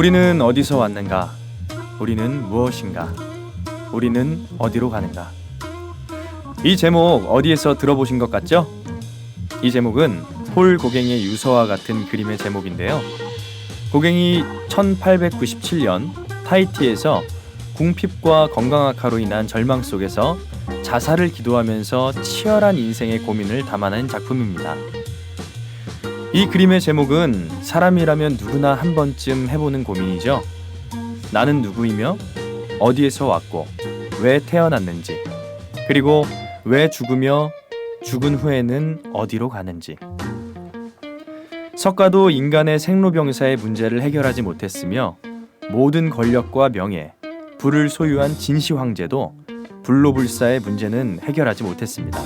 우리는 어디서 왔는가? 우리는 무엇인가? 우리는 어디로 가는가? 이 제목 어디에서 들어보신 것 같죠? 이 제목은 폴 고갱의 유서와 같은 그림의 제목인데요. 고갱이 1897년 타히티에서 궁핍과 건강악화로 인한 절망 속에서 자살을 기도하면서 치열한 인생의 고민을 담아낸 작품입니다. 이 그림의 제목은 사람이라면 누구나 한 번쯤 해보는 고민이죠. 나는 누구이며 어디에서 왔고 왜 태어났는지, 그리고 왜 죽으며 죽은 후에는 어디로 가는지. 석가도 인간의 생로병사의 문제를 해결하지 못했으며 모든 권력과 명예, 부를 소유한 진시 황제도 불로불사의 문제는 해결하지 못했습니다.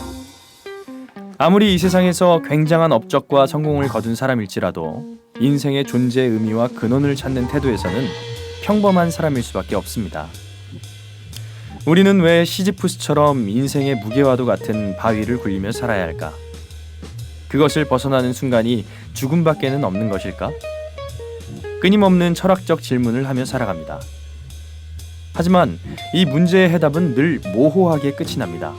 아무리 이 세상에서 굉장한 업적과 성공을 거둔 사람일지라도 인생의 존재의 의미와 근원을 찾는 태도에서는 평범한 사람일 수밖에 없습니다. 우리는 왜 시지푸스처럼 인생의 무게와도 같은 바위를 굴리며 살아야 할까? 그것을 벗어나는 순간이 죽음밖에는 없는 것일까? 끊임없는 철학적 질문을 하며 살아갑니다. 하지만 이 문제의 해답은 늘 모호하게 끝이 납니다.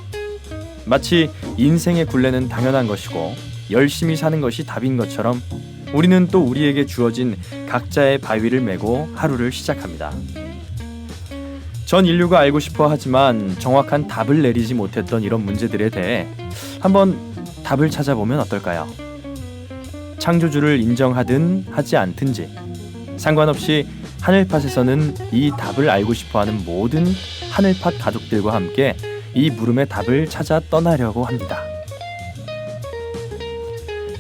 마치 인생의 굴레는 당연한 것이고 열심히 사는 것이 답인 것처럼 우리는 또 우리에게 주어진 각자의 바위를 메고 하루를 시작합니다. 전 인류가 알고 싶어 하지만 정확한 답을 내리지 못했던 이런 문제들에 대해 한번 답을 찾아보면 어떨까요? 창조주를 인정하든 하지 않든지 상관없이 하늘팟에서는 이 답을 알고 싶어하는 모든 하늘팟 가족들과 함께 이 물음의 답을 찾아 떠나려고 합니다.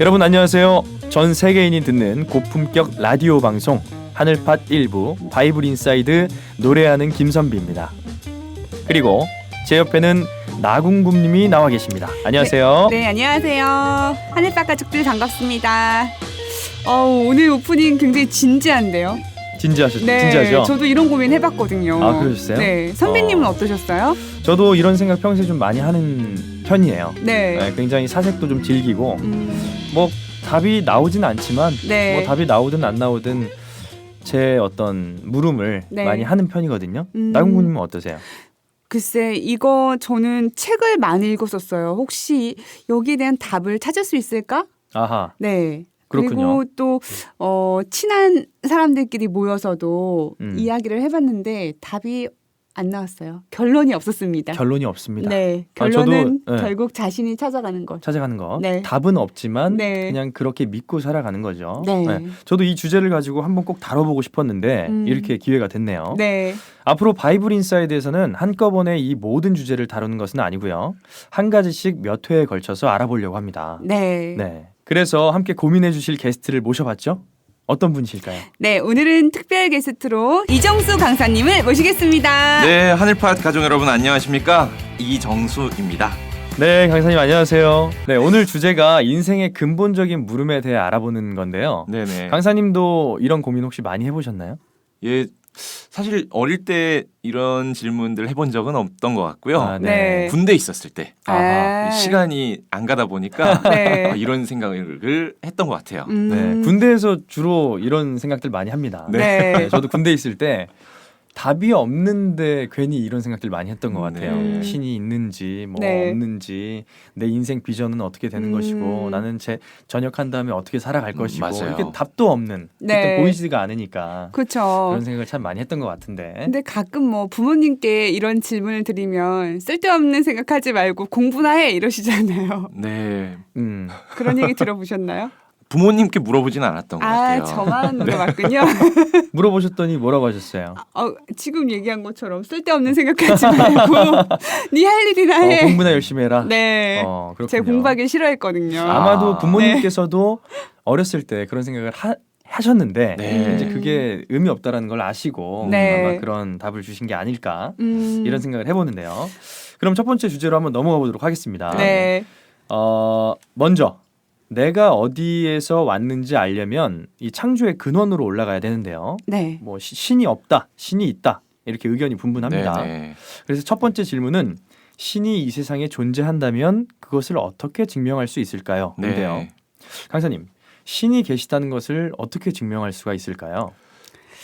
여러분 안녕하세요. 전 세계인이 듣는 고품격 라디오 방송 하늘팟 1부 바이블 인사이드 노래하는 김선비입니다. 그리고 제 옆에는 나궁금님이 나와 계십니다. 안녕하세요. 네, 안녕하세요. 하늘팟 가족들 반갑습니다. 오늘 오프닝 굉장히 진지한데요. 진지하죠? 저도 이런 고민 해봤거든요. 아, 그러셨어요? 네, 선배님은 어떠셨어요? 저도 이런 생각 평소에 좀 많이 하는 편이에요. 네. 굉장히 사색도 좀 즐기고 뭐 답이 나오진 않지만 네. 뭐 답이 나오든 안 나오든 제 어떤 물음을 네. 많이 하는 편이거든요. 나궁구님은 어떠세요? 글쎄, 이거 저는 책을 많이 읽었었어요. 혹시 여기에 대한 답을 찾을 수 있을까? 아하. 네. 그렇군요. 그리고 또 친한 사람들끼리 모여서도 이야기를 해봤는데 답이 안 나왔어요. 결론이 없었습니다. 결론이 없습니다. 네, 결론은 저도, 결국 자신이 찾아가는 것. 찾아가는 거. 네. 답은 없지만 네. 그냥 그렇게 믿고 살아가는 거죠. 네. 저도 이 주제를 가지고 한번 꼭 다뤄보고 싶었는데 이렇게 기회가 됐네요. 네. 앞으로 바이블 인사이드에서는 한꺼번에 이 모든 주제를 다루는 것은 아니고요. 한 가지씩 몇 회에 걸쳐서 알아보려고 합니다. 네. 네. 그래서 함께 고민해 주실 게스트를 모셔봤죠? 어떤 분이실까요? 네, 오늘은 특별 게스트로 이정수 강사님을 모시겠습니다. 네, 하늘팟 가족 여러분 안녕하십니까? 이정수입니다. 네, 강사님 안녕하세요. 네, 오늘 주제가 인생의 근본적인 물음에 대해 알아보는 건데요. 네네. 강사님도 이런 고민 혹시 많이 해보셨나요? 예, 사실 어릴 때 이런 질문들 해본 적은 없던 것 같고요. 아, 네. 군대 있었을 때 아. 시간이 안 가다 보니까 네. 이런 생각을 했던 것 같아요. 네, 군대에서 주로 이런 생각들 많이 합니다. 네. 저도 군대 있을 때 답이 없는데 괜히 이런 생각들 많이 했던 것 같아요. 네. 신이 있는지 뭐 네. 없는지 내 인생 비전은 어떻게 되는 것이고 나는 전역한 다음에 어떻게 살아갈 것이고 맞아요. 이렇게 답도 없는 네. 일단 보이지가 않으니까 그렇죠. 그런 생각을 참 많이 했던 것 같은데. 근데 가끔 뭐 부모님께 이런 질문을 드리면 쓸데없는 생각하지 말고 공부나 해 이러시잖아요. 네, 그런 얘기 들어보셨나요? 부모님께 물어보진 않았던 것 같아요. 저만 물어봤군요. 물어보셨더니 뭐라고 하셨어요? 지금 얘기한 것처럼 쓸데없는 생각하지 말고 네 할 일이나 해. 공부나 열심히 해라. 네. 그렇군요. 제가 공부하기 싫어했거든요. 아마도 부모님께서도 어렸을 때 그런 생각을 하셨는데 네. 이제 그게 의미 없다라는 걸 아시고 네. 아마 그런 답을 주신 게 아닐까 이런 이런 생각을 해보는데요. 그럼 첫 번째 주제로 한번 넘어가 보도록 하겠습니다. 네. 먼저 내가 어디에서 왔는지 알려면 이 창조의 근원으로 올라가야 되는데요. 네. 뭐 신이 없다, 신이 있다 이렇게 의견이 분분합니다. 네네. 그래서 첫 번째 질문은 신이 이 세상에 존재한다면 그것을 어떻게 증명할 수 있을까요? 네. 인데요. 강사님, 신이 계시다는 것을 어떻게 증명할 수가 있을까요?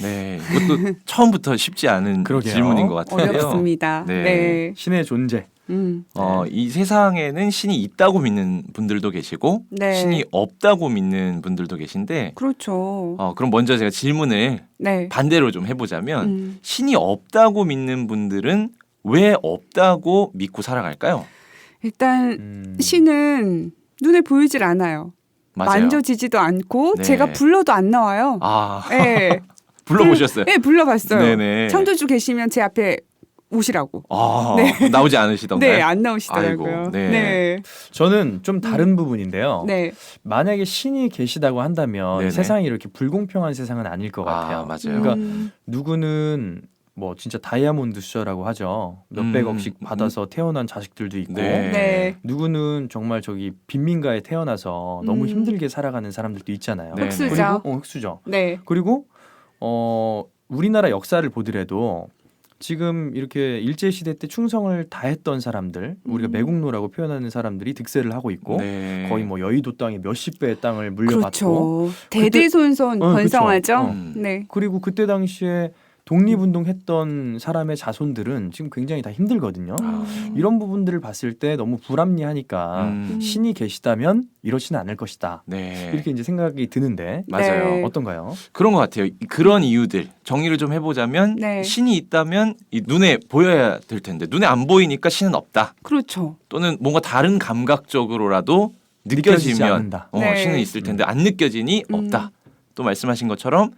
네, 이것도 처음부터 쉽지 않은 그러게요. 질문인 것 같아요. 어렵습니다. 네. 네. 신의 존재. 이 세상에는 신이 있다고 믿는 분들도 계시고 네. 신이 없다고 믿는 분들도 계신데 그렇죠. 그럼 먼저 제가 질문을 네. 반대로 좀 해보자면 신이 없다고 믿는 분들은 왜 없다고 믿고 살아갈까요? 일단 신은 눈에 보이질 않아요. 맞아요. 만져지지도 않고 네. 제가 불러도 안 나와요. 아 네. 불러보셨어요? 네, 불러봤어요. 네네. 창조주 계시면 제 앞에 오시라고. 나오지 않으시던가요? 네, 안 나오시더라고요. 아이고, 네. 네. 저는 좀 다른 부분인데요. 네. 만약에 신이 계시다고 한다면 네네. 세상이 이렇게 불공평한 세상은 아닐 것 같아요. 맞아요. 그러니까 누구는 뭐 진짜 다이아몬드 셔라고 하죠. 몇백억씩 받아서 태어난 자식들도 있고 네. 네. 누구는 정말 저기 빈민가에 태어나서 너무 힘들게 살아가는 사람들도 있잖아요. 네. 흑수저. 그리고 흑수저. 네. 그리고 우리나라 역사를 보더라도 지금 이렇게 일제 시대 때 충성을 다했던 사람들, 우리가 매국노라고 표현하는 사람들이 득세를 하고 있고 네. 거의 뭐 여의도 땅에 몇십 배의 땅을 물려받고 그렇죠. 대대손손 그때- 번성하죠. 그쵸. 네. 그리고 그때 당시에 독립운동했던 사람의 자손들은 지금 굉장히 다 힘들거든요. 이런 부분들을 봤을 때 너무 불합리하니까 신이 계시다면 이렇지는 않을 것이다. 네. 이렇게 이제 생각이 드는데 맞아요. 네. 어떤가요? 그런 것 같아요. 그런 이유들 정리를 좀 해보자면 네. 신이 있다면 이 눈에 보여야 될 텐데 눈에 안 보이니까 신은 없다. 그렇죠. 또는 뭔가 다른 감각적으로라도 느껴지지 느껴지면 않는다. 네. 신은 있을 텐데 안 느껴지니 없다. 또 말씀하신 것처럼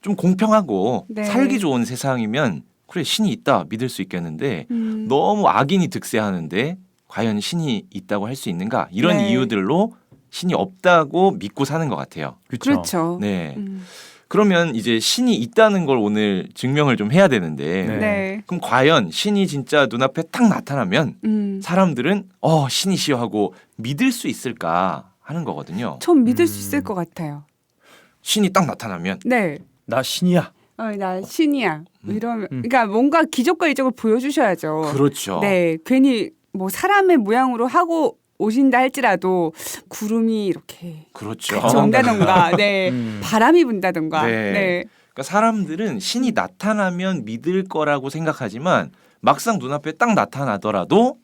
좀 공평하고 네. 살기 좋은 세상이면 그래 신이 있다 믿을 수 있겠는데 음. 너무 악인이 득세하는데 과연 신이 있다고 할 수 있는가 이런 네. 이유들로 신이 없다고 믿고 사는 것 같아요. 그렇죠. 네. 음. 그러면 이제 신이 있다는 걸 오늘 증명을 좀 해야 되는데 네. 네. 그럼 과연 신이 진짜 눈앞에 딱 나타나면 음. 사람들은 신이시여 하고 믿을 수 있을까 하는 거거든요. 전 믿을 수 있을 것 같아요. 신이 딱 나타나면 네. 나 신이야. 나 신이야. 이러면 그러니까 뭔가 기적과 이적을 보여주셔야죠. 그렇죠. 네, 괜히 뭐 사람의 모양으로 하고 오신다 할지라도 구름이 이렇게 그렇죠. 같이 온다던가, 네, 음. 바람이 분다던가, 네. 네, 그러니까 사람들은 신이 나타나면 믿을 거라고 생각하지만 막상 눈앞에 딱 나타나더라도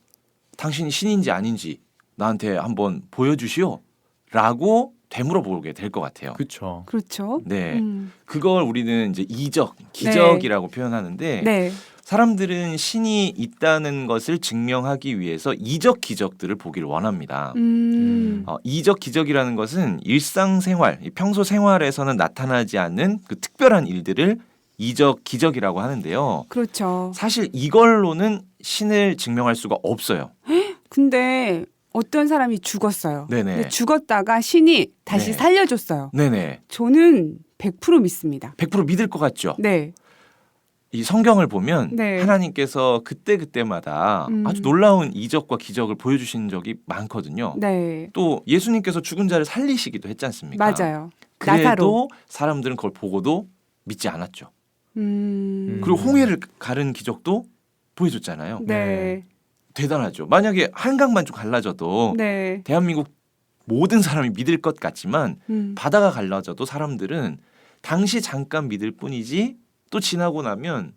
당신이 신인지 아닌지 나한테 한번 보여주시오라고 되물어보게 될 것 같아요. 그렇죠. 네, 그걸 우리는 이제 이적, 기적이라고 표현하는데 네, 사람들은 신이 있다는 것을 증명하기 위해서 이적 기적들을 보기를 원합니다. 이적 기적이라는 것은 일상생활, 평소 생활에서는 나타나지 않는 그 특별한 일들을 이적 기적이라고 하는데요. 그렇죠. 사실 이걸로는 신을 증명할 수가 없어요. 근데 어떤 사람이 죽었어요. 네네. 근데 죽었다가 신이 다시 네. 살려줬어요. 네네. 저는 100% 믿습니다. 100% 믿을 것 같죠. 네, 이 성경을 보면 네. 하나님께서 그때그때마다 아주 놀라운 이적과 기적을 보여주신 적이 많거든요. 네, 또 예수님께서 죽은 자를 살리시기도 했지 않습니까? 맞아요. 그래도 나사로. 사람들은 그걸 보고도 믿지 않았죠. 음, 그리고 홍해를 가른 기적도 보여줬잖아요. 네, 대단하죠. 만약에 한강만 좀 갈라져도 네, 대한민국 모든 사람이 믿을 것 같지만 바다가 갈라져도 사람들은 당시 잠깐 믿을 뿐이지 또 지나고 나면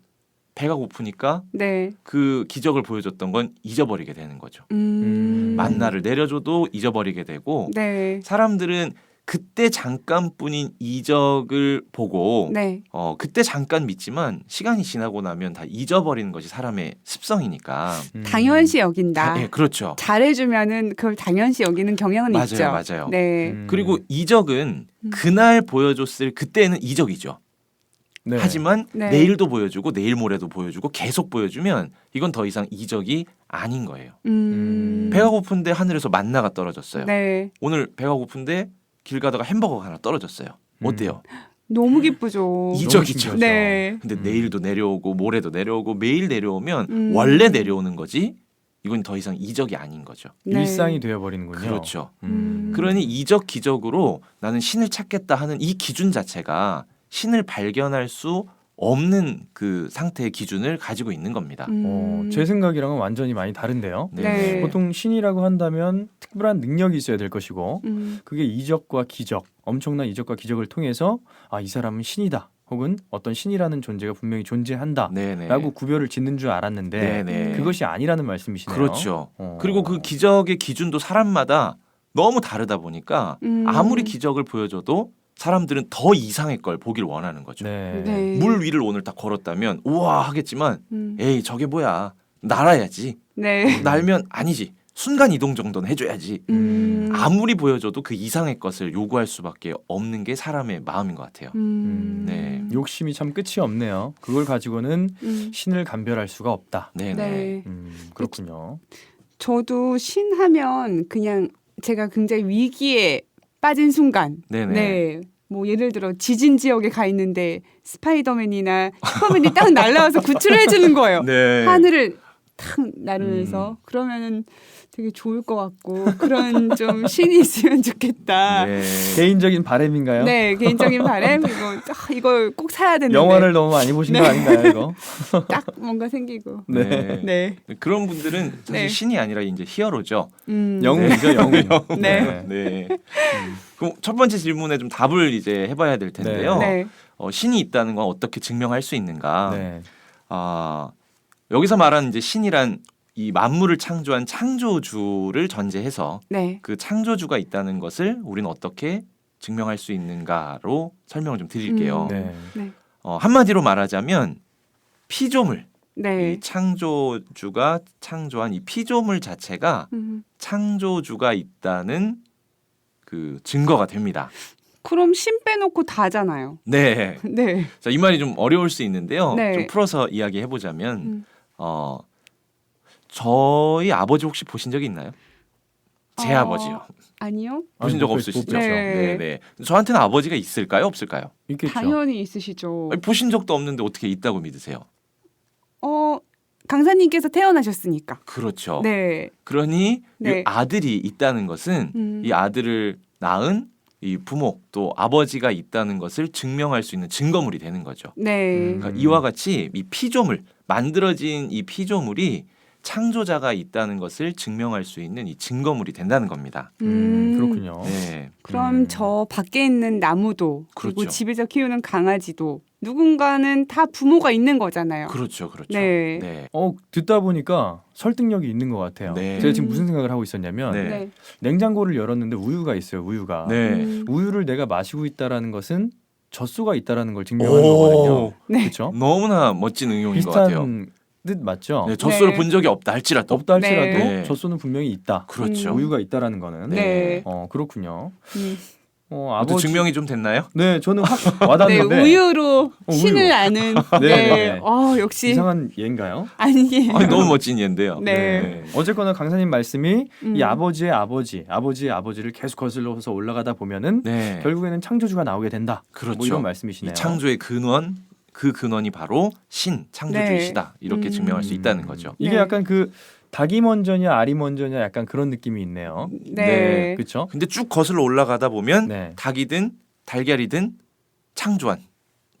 배가 고프니까 네, 그 기적을 보여줬던 건 잊어버리게 되는 거죠. 만나를 내려줘도 잊어버리게 되고 네, 사람들은 그때 잠깐뿐인 이적을 보고 네, 그때 잠깐 믿지만 시간이 지나고 나면 다 잊어버리는 것이 사람의 습성이니까. 당연시 여긴다. 예, 그렇죠. 잘해주면은 그걸 당연시 여기는 경향은 맞아요, 있죠. 맞아요. 네, 그리고 이적은 그날 보여줬을 그때는 이적이죠. 네. 하지만 네. 내일도 보여주고 내일 모레도 보여주고 계속 보여주면 이건 더 이상 이적이 아닌 거예요. 배가 고픈데 하늘에서 만나가 떨어졌어요. 네, 오늘 배가 고픈데 길 가다가 햄버거가 하나 떨어졌어요. 어때요? 너무 기쁘죠. 이적이죠. 네, 근데 내일도 내려오고 모레도 내려오고 매일 내려오면 원래 내려오는 거지 이건 더 이상 이적이 아닌 거죠. 네. 일상이 되어버리는군요. 그렇죠. 음. 그러니 이적 기적으로 나는 신을 찾겠다 하는 이 기준 자체가 신을 발견할 수 없는 그 상태의 기준을 가지고 있는 겁니다. 제 생각이랑은 완전히 많이 다른데요. 네. 보통 신이라고 한다면 특별한 능력이 있어야 될 것이고 그게 이적과 기적, 엄청난 이적과 기적을 통해서 이 사람은 신이다 혹은 어떤 신이라는 존재가 분명히 존재한다라고 네네. 구별을 짓는 줄 알았는데 네네. 그것이 아니라는 말씀이시네요. 그렇죠. 그리고 그 기적의 기준도 사람마다 너무 다르다 보니까 아무리 기적을 보여줘도 사람들은 더 이상의 걸 보길 원하는 거죠. 네. 네. 물 위를 오늘 딱 걸었다면 우와 하겠지만 음. 에이 저게 뭐야 날아야지. 네. 날면 아니지. 순간 이동 정도는 해줘야지. 아무리 보여줘도 그 이상의 것을 요구할 수밖에 없는 게 사람의 마음인 것 같아요. 네. 욕심이 참 끝이 없네요. 그걸 가지고는 신을 감별할 수가 없다. 네네. 네. 그렇군요. 저도 신하면 그냥 제가 굉장히 위기에 빠진 순간, 네네. 네, 뭐 예를 들어 지진 지역에 가 있는데 스파이더맨이나 슈퍼맨이 딱 날라와서 구출을 해주는 거예요. 네. 하늘을 탁 나르면서 그러면은 되게 좋을 것 같고 그런 좀 신이 있으면 좋겠다. 네. 개인적인 바람인가요? 네, 개인적인 바람 이걸 꼭 사야 되는데 영화를 너무 많이 보신 거 네. 아닌가요, 이거? 딱 뭔가 생기고. 네. 네, 그런 분들은 사실 네. 신이 아니라 이제 히어로죠. 영웅이죠, 영웅. 네. 네. 그럼 첫 번째 질문에 좀 답을 이제 해봐야 될 텐데요. 네, 신이 있다는 건 어떻게 증명할 수 있는가? 네. 여기서 말하는 이제 신이란 이 만물을 창조한 창조주를 전제해서 네, 그 창조주가 있다는 것을 우리는 어떻게 증명할 수 있는가로 설명을 좀 드릴게요. 네. 한마디로 말하자면 피조물, 네. 이 창조주가 창조한 이 피조물 자체가 창조주가 있다는 그 증거가 됩니다. 그럼 신 빼놓고 다잖아요. 네. 네, 자, 이 말이 좀 어려울 수 있는데요. 네. 좀 풀어서 이야기해 보자면 저희 아버지 혹시 보신 적이 있나요? 제 아버지요. 아니요. 보신 적 없으시죠? 네. 네. 저한테는 아버지가 있을까요? 없을까요? 있겠죠. 당연히 있으시죠. 아니, 보신 적도 없는데 어떻게 있다고 믿으세요? 강사님께서 태어나셨으니까. 그렇죠. 네. 그러니 네. 이 아들이 있다는 것은 이 아들을 낳은 이 부모 또 아버지가 있다는 것을 증명할 수 있는 증거물이 되는 거죠. 네. 그러니까 이와 같이 이 피조물 만들어진 이 피조물이 창조자가 있다는 것을 증명할 수 있는 이 증거물이 된다는 겁니다. 그렇군요. 네. 그럼 저 밖에 있는 나무도 그리고 그렇죠. 집에서 키우는 강아지도 누군가는 다 부모가 있는 거잖아요. 그렇죠, 그렇죠. 네. 네. 듣다 보니까 설득력이 있는 것 같아요. 네. 제가 지금 무슨 생각을 하고 있었냐면 네. 네. 냉장고를 열었는데 우유가 있어요. 우유가. 네. 우유를 내가 마시고 있다라는 것은 젖소가 있다라는 걸 증명하는 거거든요. 네. 그렇죠? 너무나 멋진 응용인 것 같아요. 비슷한 뜻 맞죠? 네, 젖소를 네. 본 적이 없다 할지라도. 없다 할지라도 네. 젖소는 분명히 있다. 그렇죠. 우유가 있다라는 거는. 네. 그렇군요. 음. 아버지 증명이 좀 됐나요? 네, 저는 확 네, 와닿는데 우유로 우유. 신을 아는. 네, 네. 네. 역시 이상한 예인가요? 아니에요. 아니, 너무 멋진 예인데요. 네. 어쨌거나 강사님 말씀이 음. 이 아버지의 아버지를 계속 거슬러서 올라가다 보면은 네. 결국에는 창조주가 나오게 된다. 그렇죠. 뭐 이런 이 말씀이시네요. 창조의 근원, 그 근원이 바로 신, 창조주이시다. 이렇게 증명할 수 있다는 거죠. 이게 네. 약간 그 닭이 먼저냐 알이 먼저냐 약간 그런 느낌이 있네요. 네. 그렇죠? 근데 쭉 거슬러 올라가다 보면 네. 닭이든 달걀이든 창조한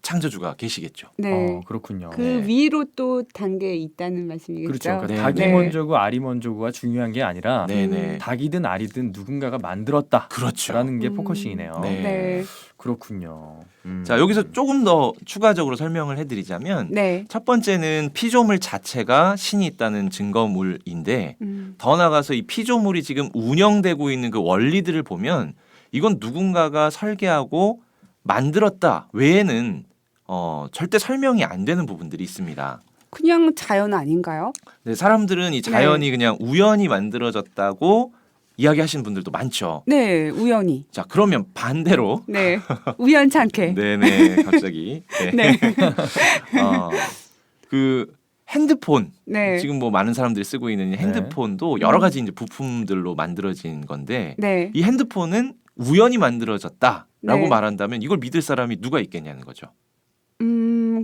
창조주가 계시겠죠. 네. 그렇군요. 그 네. 위로 또 단계 있다는 말씀이겠죠. 그렇죠. 그러니까 네, 닭이 네. 먼저고 알이 먼저고가 중요한 게 아니라 네네. 닭이든 알이든 누군가가 만들었다라는 그렇죠. 게 포커싱이네요. 네. 네. 그렇군요. 자, 여기서 조금 더 추가적으로 설명을 해드리자면 네. 첫 번째는 피조물 자체가 신이 있다는 증거물인데 더 나아가서 이 피조물이 지금 운영되고 있는 그 원리들을 보면 이건 누군가가 설계하고 만들었다 외에는 절대 설명이 안 되는 부분들이 있습니다. 그냥 자연 아닌가요? 네, 사람들은 이 자연이 그냥 우연히 만들어졌다고 이야기하시는 분들도 많죠. 네, 우연히. 자, 그러면 반대로 네, 우연찮게. 네네 갑자기 네. 그 핸드폰 네. 지금 뭐 많은 사람들이 쓰고 있는 이 핸드폰도 여러 가지 이제 부품들로 만들어진 건데 네. 이 핸드폰은 우연히 만들어졌다라고 네. 말한다면 이걸 믿을 사람이 누가 있겠냐는 거죠.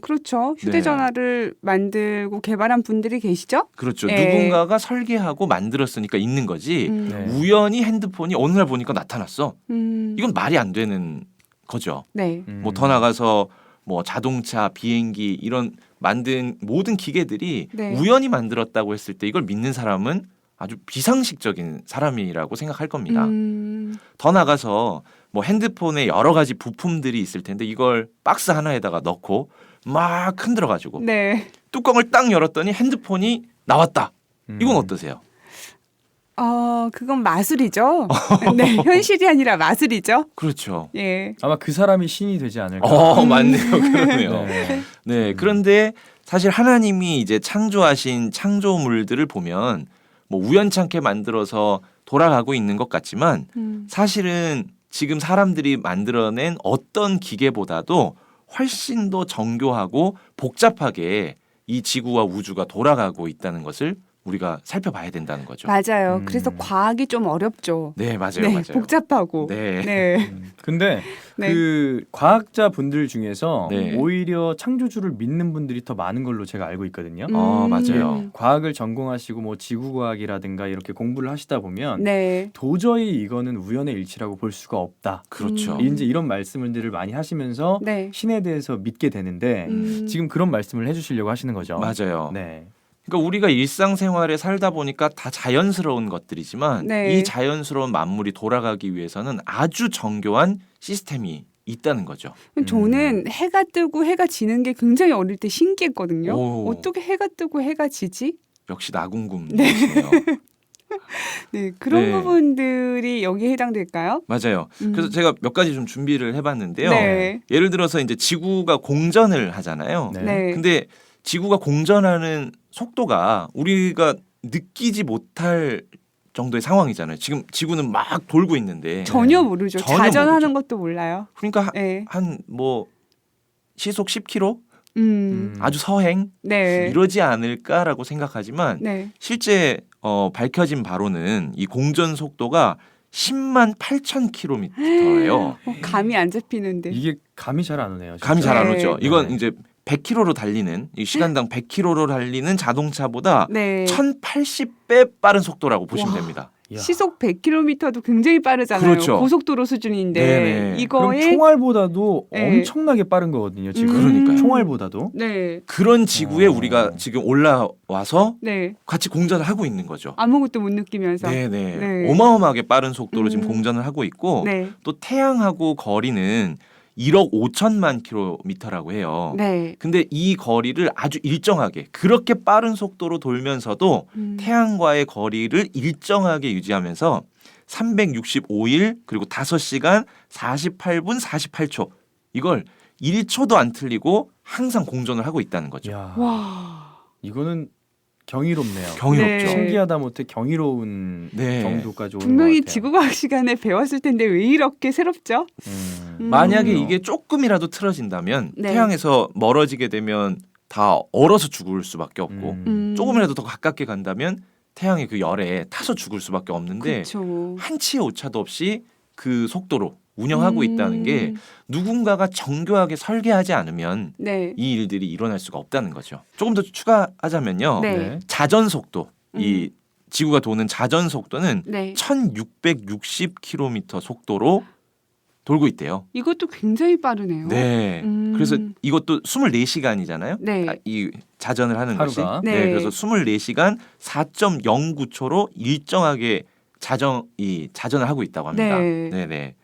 그렇죠. 휴대전화를 만들고 개발한 분들이 계시죠? 그렇죠. 네. 누군가가 설계하고 만들었으니까 있는 거지. 네. 우연히 핸드폰이 어느 날 보니까 나타났어. 이건 이건 말이 안 되는 거죠. 네. 뭐 더 나가서 뭐 자동차, 비행기 이런 만든 모든 기계들이 네. 우연히 만들었다고 했을 때 이걸 믿는 사람은 아주 비상식적인 사람이라고 생각할 겁니다. 더 나가서 뭐 핸드폰에 여러 가지 부품들이 있을 텐데 이걸 박스 하나에다가 넣고 막 흔들어가지고 네. 뚜껑을 딱 열었더니 핸드폰이 나왔다. 이건 어떠세요? 그건 마술이죠. 네, 현실이 아니라 마술이죠. 그렇죠. 예. 아마 그 사람이 신이 되지 않을까. 맞네요. 그러네요. 네. 네, 그런데 사실 하나님이 이제 창조하신 창조물들을 보면 뭐 우연찮게 만들어서 돌아가고 있는 것 같지만 사실은 지금 사람들이 만들어낸 어떤 기계보다도 훨씬 더 정교하고 복잡하게 이 지구와 우주가 돌아가고 있다는 것을 우리가 살펴봐야 된다는 거죠. 맞아요. 그래서 과학이 좀 어렵죠. 네, 맞아요. 네, 맞아요. 복잡하고. 네. 네. 근데 네. 그 과학자 분들 중에서 네. 오히려 창조주를 믿는 분들이 더 많은 걸로 제가 알고 있거든요. 맞아요. 과학을 전공하시고 뭐 지구과학이라든가 이렇게 공부를 하시다 보면 네. 도저히 이거는 우연의 일치라고 볼 수가 없다. 그렇죠. 이제 이런 말씀들을 많이 하시면서 네. 신에 대해서 믿게 되는데 지금 그런 말씀을 해주시려고 하시는 거죠. 맞아요. 네. 그러니까 우리가 일상생활에 살다 보니까 다 자연스러운 것들이지만 네. 이 자연스러운 만물이 돌아가기 위해서는 아주 정교한 시스템이 있다는 거죠. 저는 해가 뜨고 해가 지는 게 굉장히 어릴 때 신기했거든요. 오. 어떻게 해가 뜨고 해가 지지? 역시 나궁금이시네요. 네, 그런 네. 부분들이 여기에 해당될까요? 맞아요. 그래서 제가 몇 가지 좀 준비를 해봤는데요. 네. 예를 들어서 이제 지구가 공전을 하잖아요. 네. 네. 근데 지구가 공전하는 속도가 우리가 느끼지 못할 정도의 상황이잖아요. 지금 지구는 막 돌고 있는데 전혀 모르죠. 전혀 자전하는 모르죠. 것도 몰라요. 그러니까 네. 한 뭐 시속 10km 음. 아주 서행 네. 이러지 않을까라고 생각하지만 네. 실제 밝혀진 바로는 이 공전 속도가 10만 8천 킬로미터예요. 감이 안 잡히는데. 이게 감이 잘 안 오네요. 진짜. 감이 잘 안 네. 오죠. 이건 네. 이제 100km로 달리는 이 시간당 100km로 달리는 자동차보다 네. 1080배 빠른 속도라고 보시면 와. 됩니다. 이야. 시속 100km도 굉장히 빠르잖아요. 그렇죠. 고속도로 수준인데 네네. 그럼 이거에 총알보다도 네. 엄청나게 빠른 거거든요. 지금. 그러니까요. 총알보다도. 네. 그런 지구에 어. 우리가 지금 올라와서 네. 같이 공전을 하고 있는 거죠. 아무것도 못 느끼면서. 네네. 네. 어마어마하게 빠른 속도로 지금 음. 공전을 하고 있고 네. 또 태양하고 거리는 1억 5천만 킬로미터라고 해요. 네. 근데 이 거리를 아주 일정하게 그렇게 빠른 속도로 돌면서도 태양과의 거리를 일정하게 유지하면서 365일 그리고 5시간 48분 48초 이걸 1초도 안 틀리고 항상 공전을 하고 있다는 거죠. 야, 와. 이거는 경이롭네요. 경이롭죠. 네. 신기하다 못해 경이로운 네. 정도까지 오는 분명히 것 같아요. 지구과학 시간에 배웠을 텐데 왜 이렇게 새롭죠? 만약에 이게 조금이라도 틀어진다면 네. 태양에서 멀어지게 되면 다 얼어서 죽을 수밖에 없고 음. 조금이라도 더 가깝게 간다면 태양의 그 열에 타서 죽을 수밖에 없는데 그렇죠. 한치의 오차도 없이 그 속도로 운영하고 있다는 게 음. 누군가가 정교하게 설계하지 않으면 네. 이 일들이 일어날 수가 없다는 거죠. 조금 더 추가하자면요. 네. 네. 자전 속도, 이 지구가 도는 자전 속도는 네. 1660km 속도로 돌고 있대요. 이것도 굉장히 빠르네요. 네. 음. 그래서 이것도 24시간이잖아요. 네. 이 자전을 하는 하루가. 것이. 네. 그래서 24시간 4.09초로 일정하게 자전을 하고 있다고 합니다. 네. 네.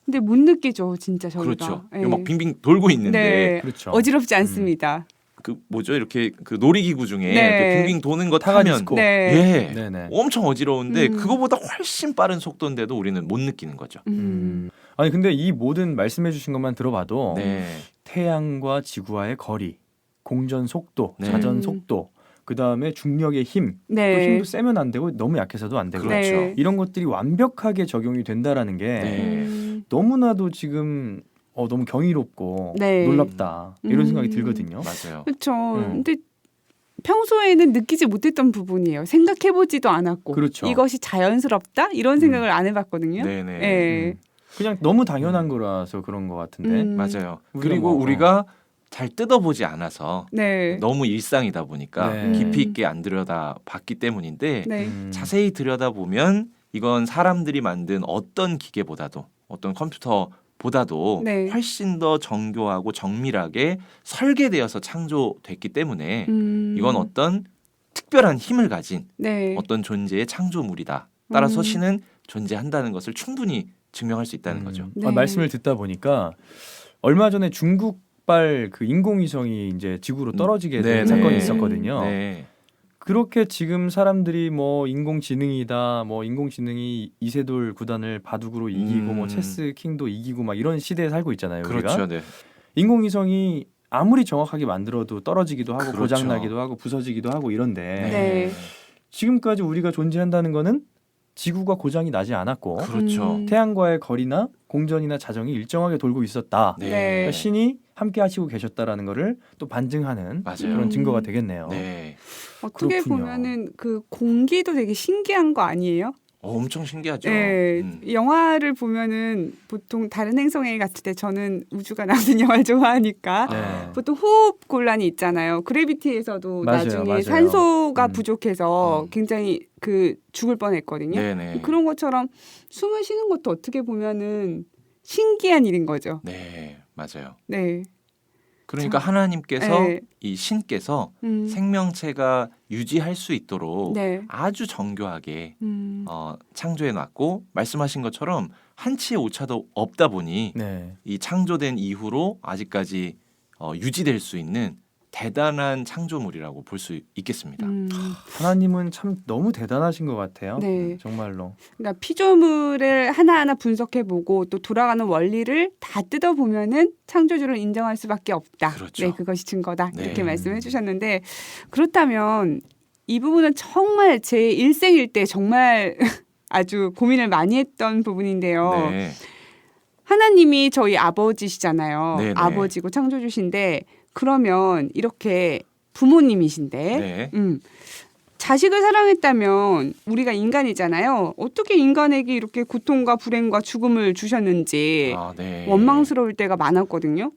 근데 못 느끼죠, 진짜 저희가. 그렇죠. 네. 이거 막 빙빙 돌고 있는데 네. 그렇죠. 어지럽지 않습니다. 그 뭐죠? 이렇게 그 놀이기구 중에 네. 이렇게 빙빙 도는 거 타가 타면 디스코. 네. 예. 네네. 엄청 어지러운데 음. 그거보다 훨씬 빠른 속도인데도 우리는 못 느끼는 거죠. 아니 근데 이 모든 말씀해주신 것만 들어봐도 네. 태양과 지구와의 거리, 공전 속도, 네. 자전 속도, 그 다음에 중력의 힘, 또 네. 힘도 세면 안 되고 너무 약해서도 안 되고 그렇죠. 네. 이런 것들이 완벽하게 적용이 된다라는 게 네. 너무나도 지금 너무 경이롭고 네. 놀랍다 이런 생각이 음. 들거든요. 맞아요. 그렇죠. 음. 근데 평소에는 느끼지 못했던 부분이에요. 생각해보지도 않았고 그렇죠. 이것이 자연스럽다 이런 생각을 안 해봤거든요. 네네. 네. 그냥 너무 당연한 거라서 그런 것 같은데. 맞아요. 우리가 그리고 뭐, 우리가 잘 뜯어보지 않아서 네. 너무 일상이다 보니까 네. 깊이 있게 안 들여다 봤기 때문인데 네. 자세히 들여다보면 이건 사람들이 만든 어떤 기계보다도 어떤 컴퓨터보다도 네. 훨씬 더 정교하고 정밀하게 설계되어서 창조됐기 때문에 이건 어떤 특별한 힘을 가진 네. 어떤 존재의 창조물이다. 따라서 음. 신은 존재한다는 것을 충분히 증명할 수 있다는 거죠. 네. 말씀을 듣다 보니까 얼마 전에 중국발 그 인공위성이 이제 지구로 떨어지게 된 네, 사건이 네. 있었거든요. 네. 그렇게 지금 사람들이 뭐 인공지능이다, 뭐 인공지능이 이세돌 구단을 바둑으로 이기고 뭐 체스 킹도 이기고 막 이런 시대에 살고 있잖아요. 우리가. 그렇죠. 네. 인공위성이 아무리 정확하게 만들어도 떨어지기도 하고 그렇죠. 고장나기도 하고 부서지기도 하고 이런데 네. 지금까지 우리가 존재한다는 거는 지구가 고장이 나지 않았고 그렇죠. 태양과의 거리나 공전이나 자정이 일정하게 돌고 있었다. 네. 그러니까 신이 함께 하시고 계셨다라는 거를 또 반증하는 맞아요. 그런 증거가 되겠네요. 네. 어떻게 그렇군요. 보면은 그 공기도 되게 신기한 거 아니에요? 엄청 신기하죠. 네, 영화를 보면은 보통 다른 행성에 갔을 때 저는 우주가 나오는 영화를 좋아하니까 네. 보통 호흡 곤란이 있잖아요. 그래비티에서도 맞아요, 나중에 맞아요. 산소가 음. 부족해서 굉장히 그 죽을 뻔했거든요. 네네. 그런 것처럼 숨을 쉬는 것도 어떻게 보면은 신기한 일인 거죠. 네, 맞아요. 네. 그러니까 하나님께서 네. 이 신께서 음. 생명체가 유지할 수 있도록 네. 아주 정교하게 음. 창조해 놨고 말씀하신 것처럼 한치의 오차도 없다 보니 네. 이 창조된 이후로 아직까지 유지될 수 있는 대단한 창조물이라고 볼 수 있겠습니다. 하나님은 참 너무 대단하신 것 같아요. 네. 정말로. 그러니까 피조물을 하나하나 분석해보고 또 돌아가는 원리를 다 뜯어보면은 창조주를 인정할 수밖에 없다. 그렇죠. 네, 그것이 증거다. 네. 이렇게 말씀해 주셨는데 그렇다면 이 부분은 정말 제 일생일대 정말 아주 고민을 많이 했던 부분인데요. 네. 하나님이 저희 아버지시잖아요. 네네. 아버지고 창조주신데 그러면 이렇게 부모님이신데 네. 자식을 사랑했다면 우리가 인간이잖아요. 어떻게 인간에게 이렇게 고통과 불행과 죽음을 주셨는지 네. 원망스러울 때가 많았거든요.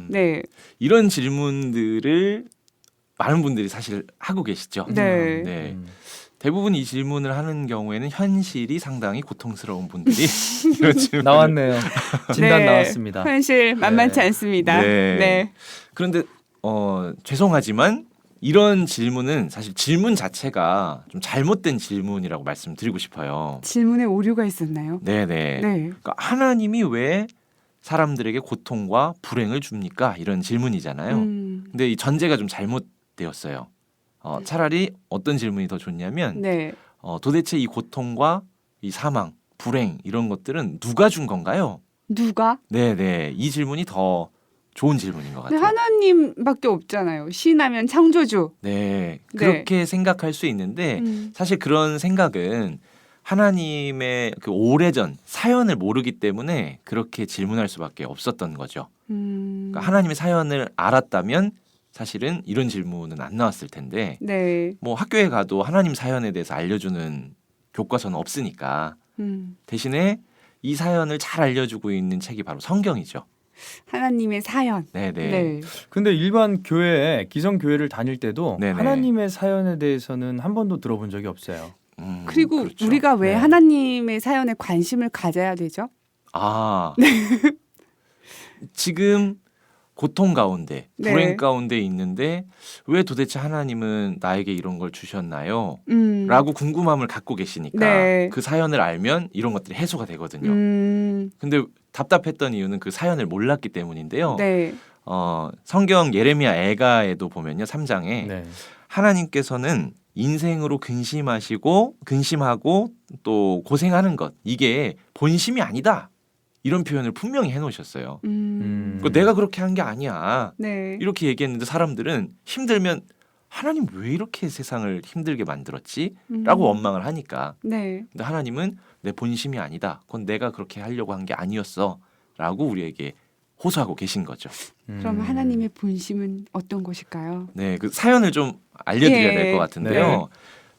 네. 이런 질문들을 많은 분들이 사실 하고 계시죠. 네. 네. 대부분 이 질문을 하는 경우에는 현실이 상당히 고통스러운 분들이 이런 질문 나왔네요. 진단 네. 나왔습니다. 현실 만만치 네. 않습니다. 네. 네. 그런데 죄송하지만 이런 질문은 사실 질문 자체가 좀 잘못된 질문이라고 말씀드리고 싶어요. 질문에 오류가 있었나요? 네네. 네. 그러니까 하나님이 왜 사람들에게 고통과 불행을 줍니까? 이런 질문이잖아요. 근데 이 전제가 좀 잘못되었어요. 차라리 어떤 질문이 더 좋냐면 네. 도대체 이 고통과 이 사망, 불행 이런 것들은 누가 준 건가요? 누가? 네네. 이 질문이 더 좋은 질문인 것 근데 같아요. 하나님밖에 없잖아요. 신하면 창조주. 네. 네. 그렇게 생각할 수 있는데 사실 그런 생각은 하나님의 그 오래전 사연을 모르기 때문에 그렇게 질문할 수밖에 없었던 거죠. 그러니까 하나님의 사연을 알았다면 사실은 이런 질문은 안 나왔을 텐데 네. 뭐 학교에 가도 하나님 사연에 대해서 알려주는 교과서는 없으니까 대신에 이 사연을 잘 알려주고 있는 책이 바로 성경이죠. 하나님의 사연. 네네. 네. 근데 일반 교회에 기성 교회를 다닐 때도 네네. 하나님의 사연에 대해서는 한 번도 들어본 적이 없어요. 그리고 그렇죠. 우리가 왜 네. 하나님의 사연에 관심을 가져야 되죠? 지금 고통 가운데 네. 불행 가운데 있는데 왜 도대체 하나님은 나에게 이런 걸 주셨나요? 라고 궁금함을 갖고 계시니까 네. 그 사연을 알면 이런 것들이 해소가 되거든요. 음. 근데 답답했던 이유는 그 사연을 몰랐기 때문인데요. 네. 성경 예레미야 애가에도 보면요. 3장에 네. 하나님께서는 인생으로 근심하고 또 고생하는 것 이게 본심이 아니다. 이런 표현을 분명히 해놓으셨어요. 내가 그렇게 한 게 아니야. 네. 이렇게 얘기했는데 사람들은 힘들면 하나님 왜 이렇게 세상을 힘들게 만들었지? 라고 원망을 하니까. 네. 근데 하나님은 내 본심이 아니다. 그건 내가 그렇게 하려고 한 게 아니었어. 라고 우리에게 호소하고 계신 거죠. 그럼 하나님의 본심은 어떤 것일까요? 네, 그 사연을 좀 알려드려야 될 것 같은데요. 네.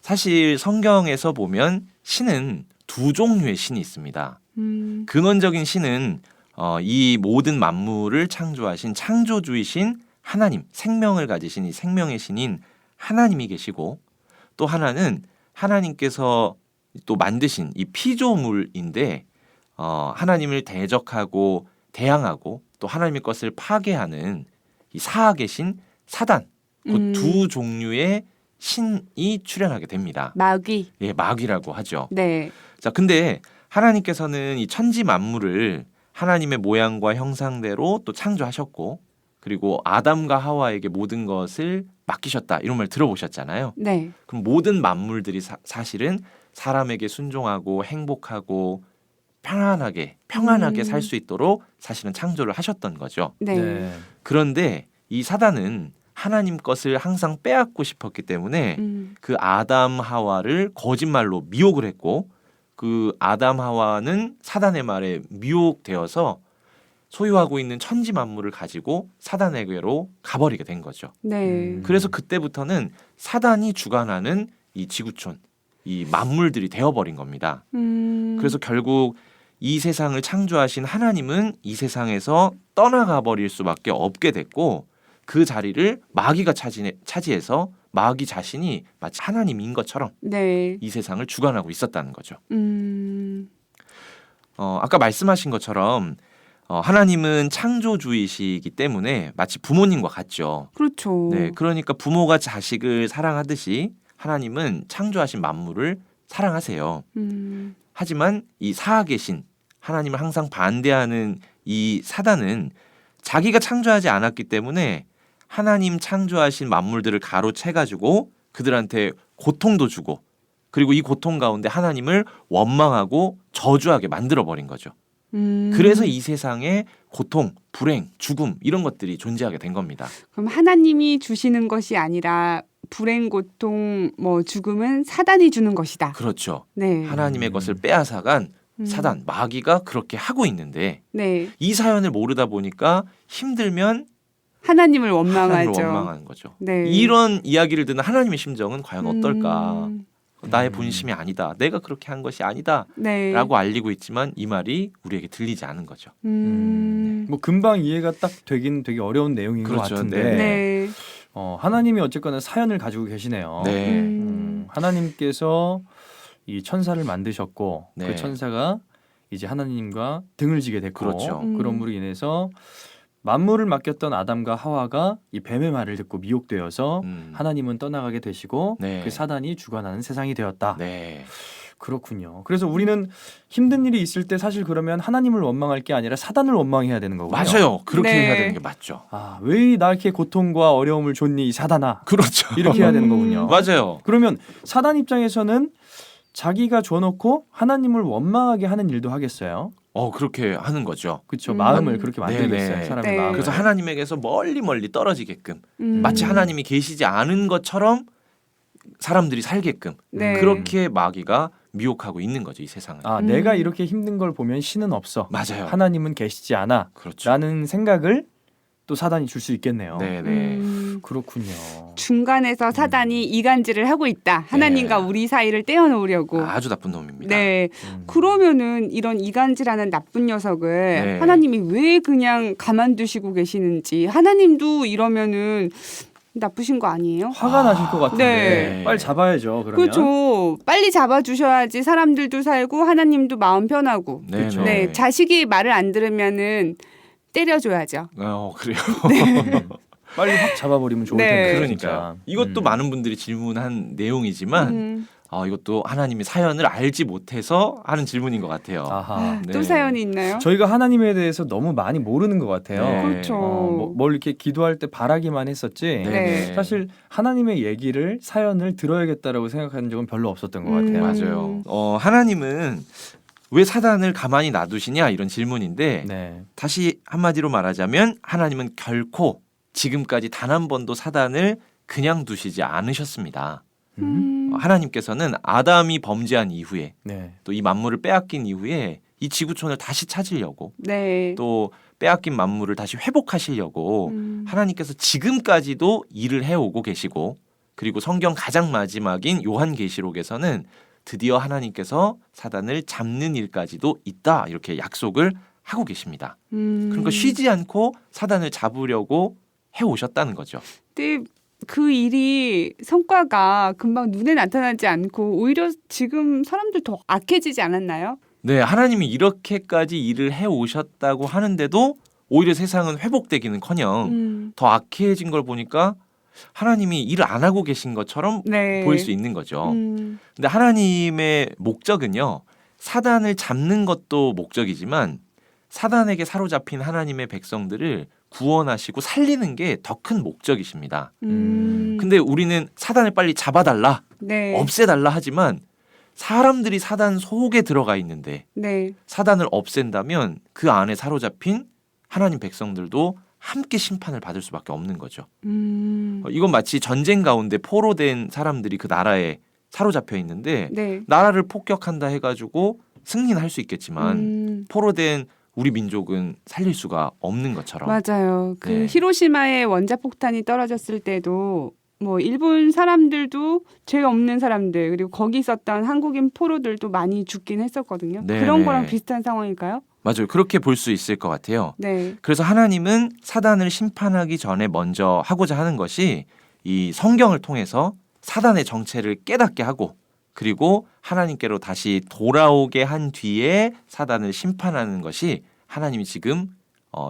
사실 성경에서 보면 신은 두 종류의 신이 있습니다. 근원적인 신은 이 모든 만물을 창조하신 창조주이신 하나님, 생명을 가지신 이 생명의 신인 하나님이 계시고 또 하나는 하나님께서 또 만드신 이 피조물인데 하나님을 대적하고 대항하고 또 하나님의 것을 파괴하는 이 사악의 신 사단 그 두 종류의 신이 출현하게 됩니다. 마귀. 예, 마귀라고 하죠. 네. 자, 근데 하나님께서는 이 천지 만물을 하나님의 모양과 형상대로 또 창조하셨고, 그리고 아담과 하와에게 모든 것을 맡기셨다, 이런 말 들어보셨잖아요. 네. 그럼 모든 만물들이 사실은 사람에게 순종하고 행복하고 평안하게 살 수 있도록 사실은 창조를 하셨던 거죠. 네. 그런데 이 사단은 하나님 것을 항상 빼앗고 싶었기 때문에 그 아담 하와를 거짓말로 미혹을 했고, 그 아담 하와는 사단의 말에 미혹되어서 소유하고 있는 천지 만물을 가지고 사단에게로 가버리게 된 거죠. 네. 그래서 그때부터는 사단이 주관하는 이 지구촌, 이 만물들이 되어버린 겁니다. 그래서 결국 이 세상을 창조하신 하나님은 이 세상에서 떠나가 버릴 수밖에 없게 됐고, 그 자리를 마귀가 차지해서 마귀 자신이 마치 하나님인 것처럼 네. 이 세상을 주관하고 있었다는 거죠. 아까 말씀하신 것처럼 하나님은 창조주이시기 때문에 마치 부모님과 같죠. 그렇죠. 네, 그러니까 부모가 자식을 사랑하듯이 하나님은 창조하신 만물을 사랑하세요. 하지만 이 사악의 신, 하나님을 항상 반대하는 이 사단은 자기가 창조하지 않았기 때문에 하나님 창조하신 만물들을 가로채가지고 그들한테 고통도 주고, 그리고 이 고통 가운데 하나님을 원망하고 저주하게 만들어버린 거죠. 그래서 이 세상에 고통, 불행, 죽음 이런 것들이 존재하게 된 겁니다. 그럼 하나님이 주시는 것이 아니라 불행, 고통, 죽음은 사단이 주는 것이다. 그렇죠. 네. 하나님의 것을 빼앗아간 사단, 마귀가 그렇게 하고 있는데, 네. 이 사연을 모르다 보니까 힘들면 하나님을 원망하죠. 하나님을 원망하는 거죠. 네. 이런 이야기를 듣는 하나님의 심정은 과연 어떨까? 음. 나의 본심이 아니다. 내가 그렇게 한 것이 아니다. 네. 라고 알리고 있지만 이 말이 우리에게 들리지 않은 거죠. 뭐 금방 이해가 딱 되긴 되게 어려운 내용인 그렇죠. 것 같은데 네. 하나님이 어쨌거나 사연을 가지고 계시네요. 네. 하나님께서 이 천사를 만드셨고 네. 그 천사가 이제 하나님과 등을 지게 됐고 그렇죠. 그럼으로 인해서 만물을 맡겼던 아담과 하와가 이 뱀의 말을 듣고 미혹되어서 하나님은 떠나가게 되시고 네. 그 사단이 주관하는 세상이 되었다. 네. 그렇군요. 그래서 우리는 힘든 일이 있을 때 사실 그러면 하나님을 원망할 게 아니라 사단을 원망해야 되는 거군요. 맞아요. 그렇게 네. 해야 되는 게 맞죠. 왜 나 이렇게 고통과 어려움을 줬니 이 사단아. 그렇죠. 이렇게 해야 되는 거군요. 맞아요. 그러면 사단 입장에서는 자기가 줘놓고 하나님을 원망하게 하는 일도 하겠어요. 그렇게 하는 거죠. 그렇죠. 마음을 그렇게 네네. 만들겠어요. 사람의 네. 마음을. 그래서 하나님에게서 멀리 떨어지게끔, 음. 마치 하나님이 계시지 않은 것처럼 사람들이 살게끔 네. 그렇게 마귀가 미혹하고 있는 거죠, 이 세상을. 내가 이렇게 힘든 걸 보면 신은 없어. 맞아요. 하나님은 계시지 않아. 그렇죠. 라는 생각을 또 사단이 줄 수 있겠네요. 네네. 그렇군요. 중간에서 사단이 이간질을 하고 있다. 하나님과 네. 우리 사이를 떼어놓으려고. 아주 나쁜 놈입니다. 네. 그러면은 이런 이간질하는 나쁜 녀석을 네. 하나님이 왜 그냥 가만두시고 계시는지, 하나님도 이러면은 나쁘신 거 아니에요? 화가 나실 것 같은데 네. 빨리 잡아야죠. 그러면. 그렇죠. 빨리 잡아주셔야지 사람들도 살고 하나님도 마음 편하고. 네네. 네. 자식이 말을 안 들으면은 때려줘야죠. 그래요. 빨리 확 잡아버리면 좋을 네. 텐데. 그러니까 진짜. 이것도 많은 분들이 질문한 내용이지만 이것도 하나님의 사연을 알지 못해서 하는 질문인 것 같아요. 아하. 네. 또 사연이 있나요? 저희가 하나님에 대해서 너무 많이 모르는 것 같아요. 네. 그렇죠. 뭘 이렇게 기도할 때 바라기만 했었지. 네. 사실 하나님의 얘기를 사연을 들어야겠다라고 생각하는 적은 별로 없었던 것 같아요. 맞아요. 하나님은 왜 사단을 가만히 놔두시냐 이런 질문인데 네. 다시 한마디로 말하자면 하나님은 결코 지금까지 단 한 번도 사단을 그냥 두시지 않으셨습니다. 하나님께서는 아담이 범죄한 이후에 네. 또 이 만물을 빼앗긴 이후에 이 지구촌을 다시 찾으려고 네. 또 빼앗긴 만물을 다시 회복하시려고 하나님께서 지금까지도 일을 해오고 계시고, 그리고 성경 가장 마지막인 요한계시록에서는 드디어 하나님께서 사단을 잡는 일까지도 있다 이렇게 약속을 하고 계십니다. 그러니까 쉬지 않고 사단을 잡으려고 해오셨다는 거죠. 근데 그 일이 성과가 금방 눈에 나타나지 않고 오히려 지금 사람들 더 악해지지 않았나요? 네, 하나님이 이렇게까지 일을 해오셨다고 하는데도 오히려 세상은 회복되기는커녕 더 악해진 걸 보니까 하나님이 일을 안 하고 계신 것처럼 네. 보일 수 있는 거죠. 음. 근데 하나님의 목적은요. 사단을 잡는 것도 목적이지만 사단에게 사로잡힌 하나님의 백성들을 구원하시고 살리는 게 더 큰 목적이십니다. 근데 우리는 사단을 빨리 잡아달라, 네. 없애달라 하지만 사람들이 사단 속에 들어가 있는데 네. 사단을 없앤다면 그 안에 사로잡힌 하나님 백성들도 함께 심판을 받을 수밖에 없는 거죠. 이건 마치 전쟁 가운데 포로된 사람들이 그 나라에 사로잡혀 있는데 네. 나라를 폭격한다 해가지고 승리는 할 수 있겠지만 포로된 우리 민족은 살릴 수가 없는 것처럼. 맞아요. 그 네. 히로시마에 원자폭탄이 떨어졌을 때도 뭐 일본 사람들도 죄 없는 사람들 그리고 거기 있었던 한국인 포로들도 많이 죽긴 했었거든요. 네, 그런 네. 거랑 비슷한 상황일까요? 맞아요. 그렇게 볼 수 있을 것 같아요. 네. 그래서 하나님은 사단을 심판하기 전에 먼저 하고자 하는 것이 이 성경을 통해서 사단의 정체를 깨닫게 하고 그리고 하나님께로 다시 돌아오게 한 뒤에 사단을 심판하는 것이 하나님이 지금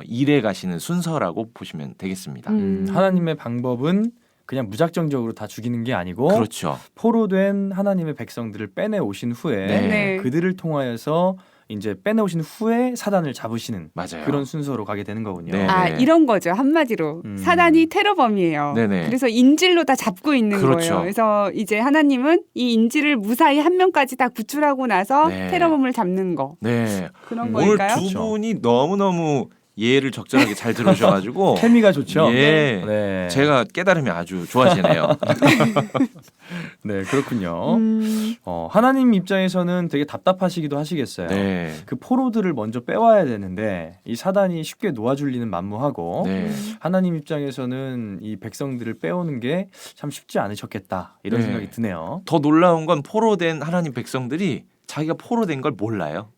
일해 가시는 순서라고 보시면 되겠습니다. 하나님의 방법은 그냥 무작정적으로 다 죽이는 게 아니고 그렇죠. 포로된 하나님의 백성들을 빼내 오신 후에 네. 그들을 통하여서 이제 빼내오신 후에 사단을 잡으시는 맞아요. 그런 순서로 가게 되는 거군요. 네. 아 이런 거죠 한마디로 사단이 테러범이에요. 네네. 그래서 인질로 다 잡고 있는 그렇죠. 거예요. 그래서 이제 하나님은 이 인질을 무사히 한 명까지 다 구출하고 나서 네. 테러범을 잡는 거 네. 그런 오늘 거일까요? 두 분이 너무너무 예를 적절하게 잘 들으셔가지고 케미가 좋죠. 예. 네. 제가 깨달음이 아주 좋아지네요. 네, 그렇군요. 하나님 입장에서는 되게 답답하시기도 하시겠어요. 네. 그 포로들을 먼저 빼와야 되는데 이 사단이 쉽게 놓아줄리는 만무하고 네. 하나님 입장에서는 이 백성들을 빼오는 게 참 쉽지 않으셨겠다 이런 네. 생각이 드네요. 더 놀라운 건 포로된 하나님 백성들이 자기가 포로된 걸 몰라요.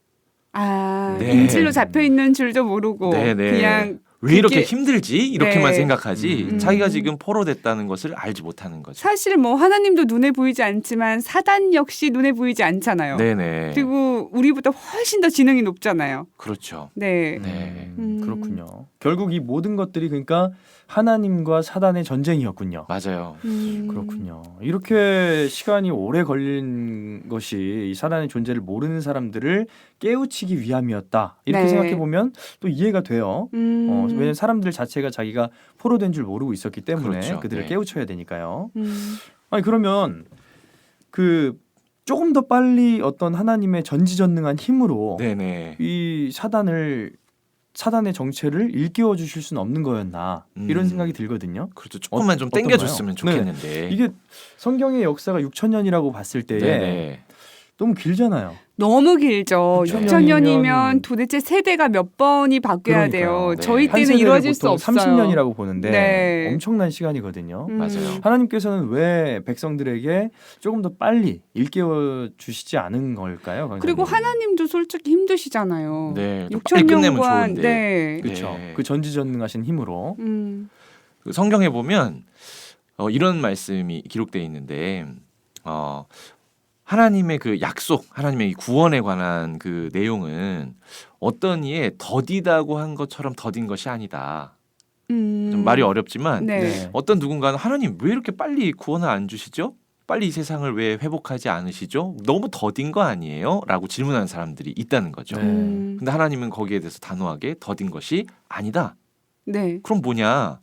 아 네. 인질로 잡혀 있는 줄도 모르고 네네. 그냥 왜 이렇게 그게- 힘들지? 이렇게만 네. 생각하지 자기가 지금 포로됐다는 것을 알지 못하는 거죠. 사실 뭐 하나님도 눈에 보이지 않지만 사단 역시 눈에 보이지 않잖아요. 네네. 그리고 우리보다 훨씬 더 지능이 높잖아요. 그렇죠. 네. 네. 그렇군요. 결국 이 모든 것들이 그러니까 하나님과 사단의 전쟁이었군요. 맞아요. 그렇군요. 이렇게 시간이 오래 걸린 것이 이 사단의 존재를 모르는 사람들을 깨우치기 위함이었다. 이렇게 네. 생각해 보면 또 이해가 돼요. 왜냐하면 사람들 자체가 자기가 포로된 줄 모르고 있었기 때문에 그렇죠. 그들을 네. 깨우쳐야 되니까요. 아니 그러면 그 조금 더 빨리 어떤 하나님의 전지전능한 힘으로 네네. 이 사단의 정체를 일깨워 주실 수는 없는 거였나 이런 생각이 들거든요. 그렇죠. 조금만 좀 어떤가요? 땡겨줬으면 좋겠는데. 이게 성경의 역사가 6,000년이라고 봤을 때에 네네. 너무 길잖아요. 너무 길죠. 6,000 6,000년이면 도대체 세대가 몇 번이 바뀌어야 돼요. 네. 저희 한 때는 세대를 이루어질 수 보통 없어요. 30년이라고 보는데 네. 엄청난 시간이거든요. 맞아요. 하나님께서는 왜 백성들에게 조금 더 빨리 일깨워 주시지 않은 걸까요? 강사님? 그리고 하나님도 솔직히 힘드시잖아요. 네. 좀 빨리 6,000년 끝내면 동안 좋은데. 네. 그렇죠. 네. 그 전지전능하신 힘으로 그 성경에 보면 이런 말씀이 기록되어 있는데 하나님의 그 약속, 하나님의 이 구원에 관한 그 내용은 어떤 이에 더디다고 한 것처럼 더딘 것이 아니다. 좀 말이 어렵지만 네. 네. 어떤 누군가는 하나님 왜 이렇게 빨리 구원을 안 주시죠? 빨리 이 세상을 왜 회복하지 않으시죠? 너무 더딘 거 아니에요? 라고 질문하는 사람들이 있다는 거죠. 네. 근데 하나님은 거기에 대해서 단호하게 더딘 것이 아니다. 네. 그럼 뭐냐?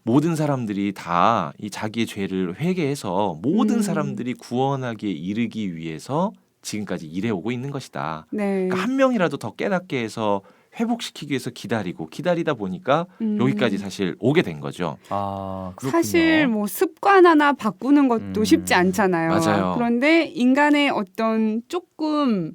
모든 사람들이 다 이 자기의 죄를 회개해서 모든 사람들이 구원하기에 이르기 위해서 지금까지 일해오고 있는 것이다. 네. 그러니까 한 명이라도 더 깨닫게 해서 회복시키기 위해서 기다리다 보니까 여기까지 사실 오게 된 거죠. 아, 그렇군요. 사실 뭐 습관 하나 바꾸는 것도 쉽지 않잖아요. 맞아요. 그런데 인간의 어떤 조금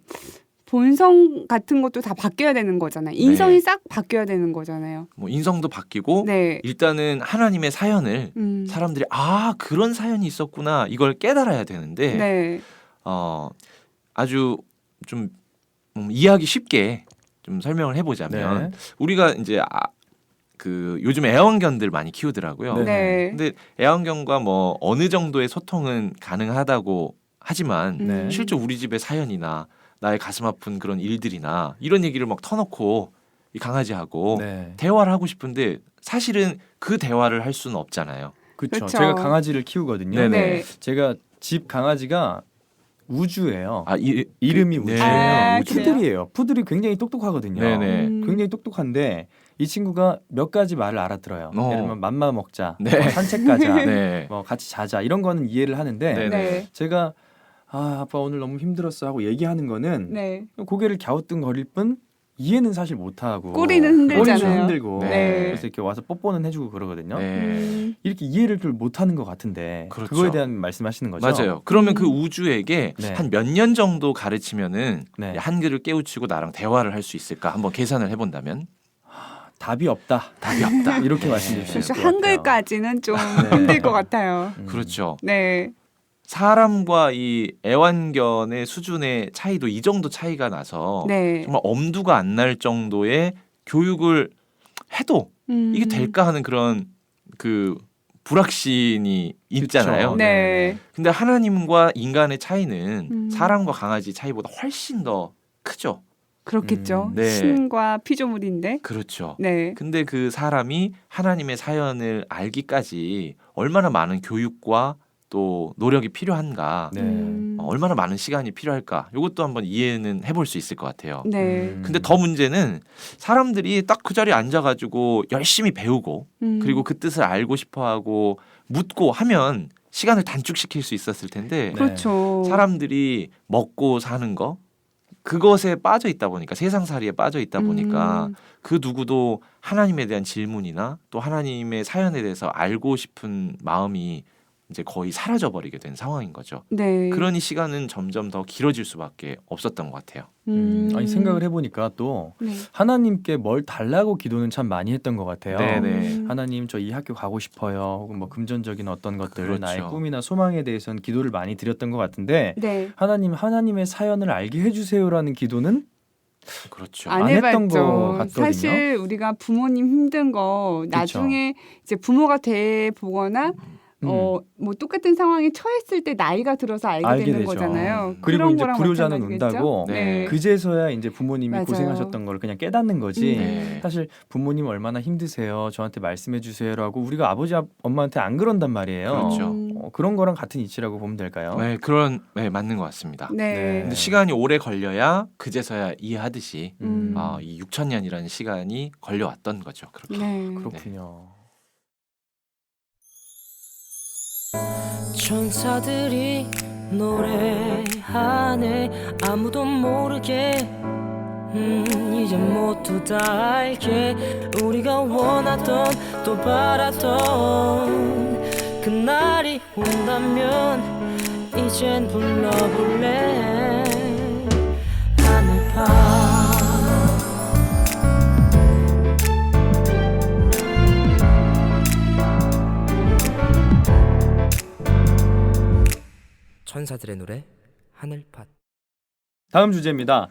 본성 같은 것도 다 바뀌어야 되는 거잖아요. 인성이 네. 싹 바뀌어야 되는 거잖아요. 뭐 인성도 바뀌고 네. 일단은 하나님의 사연을 사람들이 그런 사연이 있었구나 이걸 깨달아야 되는데 네. 아주 좀 이해하기 쉽게 좀 설명을 해보자면 네. 우리가 이제 그 요즘 애완견들 많이 키우더라고요. 네. 네. 근데 애완견과 뭐 어느 정도의 소통은 가능하다고 하지만 네. 실제 우리 집의 사연이나 나의 가슴 아픈 그런 일들이나 이런 얘기를 막 터놓고 이 강아지하고 네. 대화를 하고 싶은데 사실은 그 대화를 할 수는 없잖아요. 그렇죠. 그쵸. 제가 강아지를 키우거든요. 네네. 네. 제가 집 강아지가 우주예요. 아, 이름이 네. 우주예요. 아, 푸들이에요. 푸들이 굉장히 똑똑하거든요. 네네. 굉장히 똑똑한데 이 친구가 몇 가지 말을 알아들어요. 어. 예를 들면 맘마 먹자, 네. 뭐 산책 가자, 네. 뭐 같이 자자 이런 거는 이해를 하는데 네네. 네. 제가 아빠 오늘 너무 힘들었어 하고 얘기하는 거는 네. 고개를 갸우뚱거릴 뿐 이해는 사실 못하고 꼬리는 꼬리는 흔들잖아요. 흔들고 네. 그래서 이렇게 와서 뽀뽀는 해주고 그러거든요. 네. 이렇게 이해를 좀 못하는 것 같은데 그렇죠. 그거에 대한 말씀하시는 거죠? 맞아요. 그러면 그 음. 우주에게 네. 한 몇 년 정도 가르치면은 네. 한글을 깨우치고 나랑 대화를 할 수 있을까? 한번 계산을 해본다면 답이 없다. 답이 없다. 이렇게 네. 말씀해 주실 그래서 것 같아요. 한글까지는 좀 네. 힘들 것 같아요. 그렇죠. 네. 사람과 이 애완견의 수준의 차이도 이 정도 차이가 나서 네. 정말 엄두가 안 날 정도의 교육을 해도 이게 될까 하는 그런 그 불확신이 있잖아요. 그쵸. 네. 근데 하나님과 인간의 차이는 음. 사람과 강아지 차이보다 훨씬 더 크죠. 그렇겠죠. 네. 신과 피조물인데. 그렇죠. 네. 근데 그 사람이 하나님의 사연을 알기까지 얼마나 많은 교육과 또 노력이 필요한가, 네. 얼마나 많은 시간이 필요할까, 이것도 한번 이해는 해볼 수 있을 것 같아요. 네. 근데 더 문제는 사람들이 딱 그 자리에 앉아가지고 열심히 배우고 그리고 그 뜻을 알고 싶어하고 묻고 하면 시간을 단축시킬 수 있었을 텐데 네. 그렇죠. 사람들이 먹고 사는 거 그것에 빠져 있다 보니까 세상살이에 빠져 있다 보니까 그 누구도 하나님에 대한 질문이나 또 하나님의 사연에 대해서 알고 싶은 마음이 이제 거의 사라져 버리게 된 상황인 거죠. 네. 그러니 시간은 점점 더 길어질 수밖에 없었던 것 같아요. 아니 생각을 해보니까 또 네. 하나님께 뭘 달라고 기도는 참 많이 했던 것 같아요. 네네. 하나님 저 이 학교 가고 싶어요. 혹은 뭐 금전적인 어떤 것들 그렇죠. 나의 꿈이나 소망에 대해서는 기도를 많이 드렸던 것 같은데 네. 하나님의 사연을 알게 해주세요라는 기도는 그렇죠. 안 안 했던 것 해봤죠. 같거든요. 사실 우리가 부모님 힘든 거 나중에 이제 부모가 돼 보거나 뭐 똑같은 상황에 처했을 때 나이가 들어서 알게 되는 되죠. 거잖아요. 그리고 그런 이제 거랑 불효자는 마찬가지겠죠? 운다고 네. 그제서야 이제 부모님이 맞아요. 고생하셨던 걸 그냥 깨닫는 거지. 네. 사실 부모님 얼마나 힘드세요. 저한테 말씀해 주세요라고 우리가 아버지 엄마한테 안 그런단 말이에요. 그렇죠. 그런 거랑 같은 이치라고 보면 될까요? 네, 맞는 것 같습니다. 네. 근데 시간이 오래 걸려야 그제서야 이해하듯이 음. 이 6,000년이라는 시간이 걸려왔던 거죠. 그렇게. 네. 그렇군요. 천사들이 노래하네 아무도 모르게 이제 모두 다 알게 우리가 원하던 또 바라던 그날이 온다면 이젠 불러볼래 하늘밤 천사들의 노래 하늘밭. 다음 주제입니다.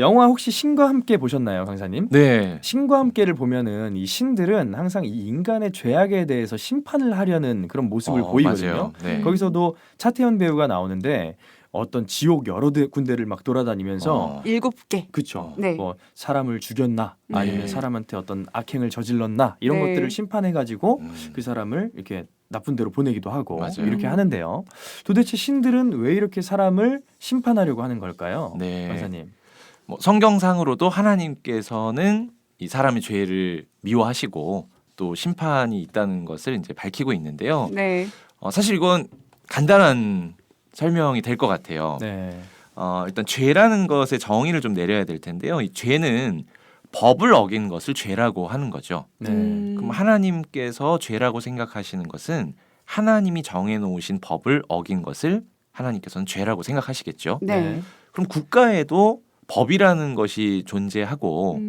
영화 혹시 신과 함께 보셨나요, 강사님? 네. 신과 함께를 보면은 이 신들은 항상 이 인간의 죄악에 대해서 심판을 하려는 그런 모습을 보이거든요. 맞아요. 네. 거기서도 차태현 배우가 나오는데 어떤 지옥 여러 군데를 막 돌아다니면서 7개. 그쵸. 네. 뭐 사람을 죽였나 아니면 네. 사람한테 어떤 악행을 저질렀나 이런 네. 것들을 심판해가지고 음. 그 사람을 이렇게 나쁜 데로 보내기도 하고 맞아요. 이렇게 하는데요. 도대체 신들은 왜 이렇게 사람을 심판하려고 하는 걸까요? 네. 강사님. 뭐 성경상으로도 하나님께서는 이 사람의 죄를 미워하시고 또 심판이 있다는 것을 이제 밝히고 있는데요. 네. 사실 이건 간단한 설명이 될 것 같아요. 네. 일단 죄라는 것의 정의를 좀 내려야 될 텐데요. 이 죄는 법을 어긴 것을 죄라고 하는 거죠. 네. 그럼 하나님께서 죄라고 생각하시는 것은 하나님이 정해놓으신 법을 어긴 것을 하나님께서는 죄라고 생각하시겠죠. 네. 그럼 국가에도 법이라는 것이 존재하고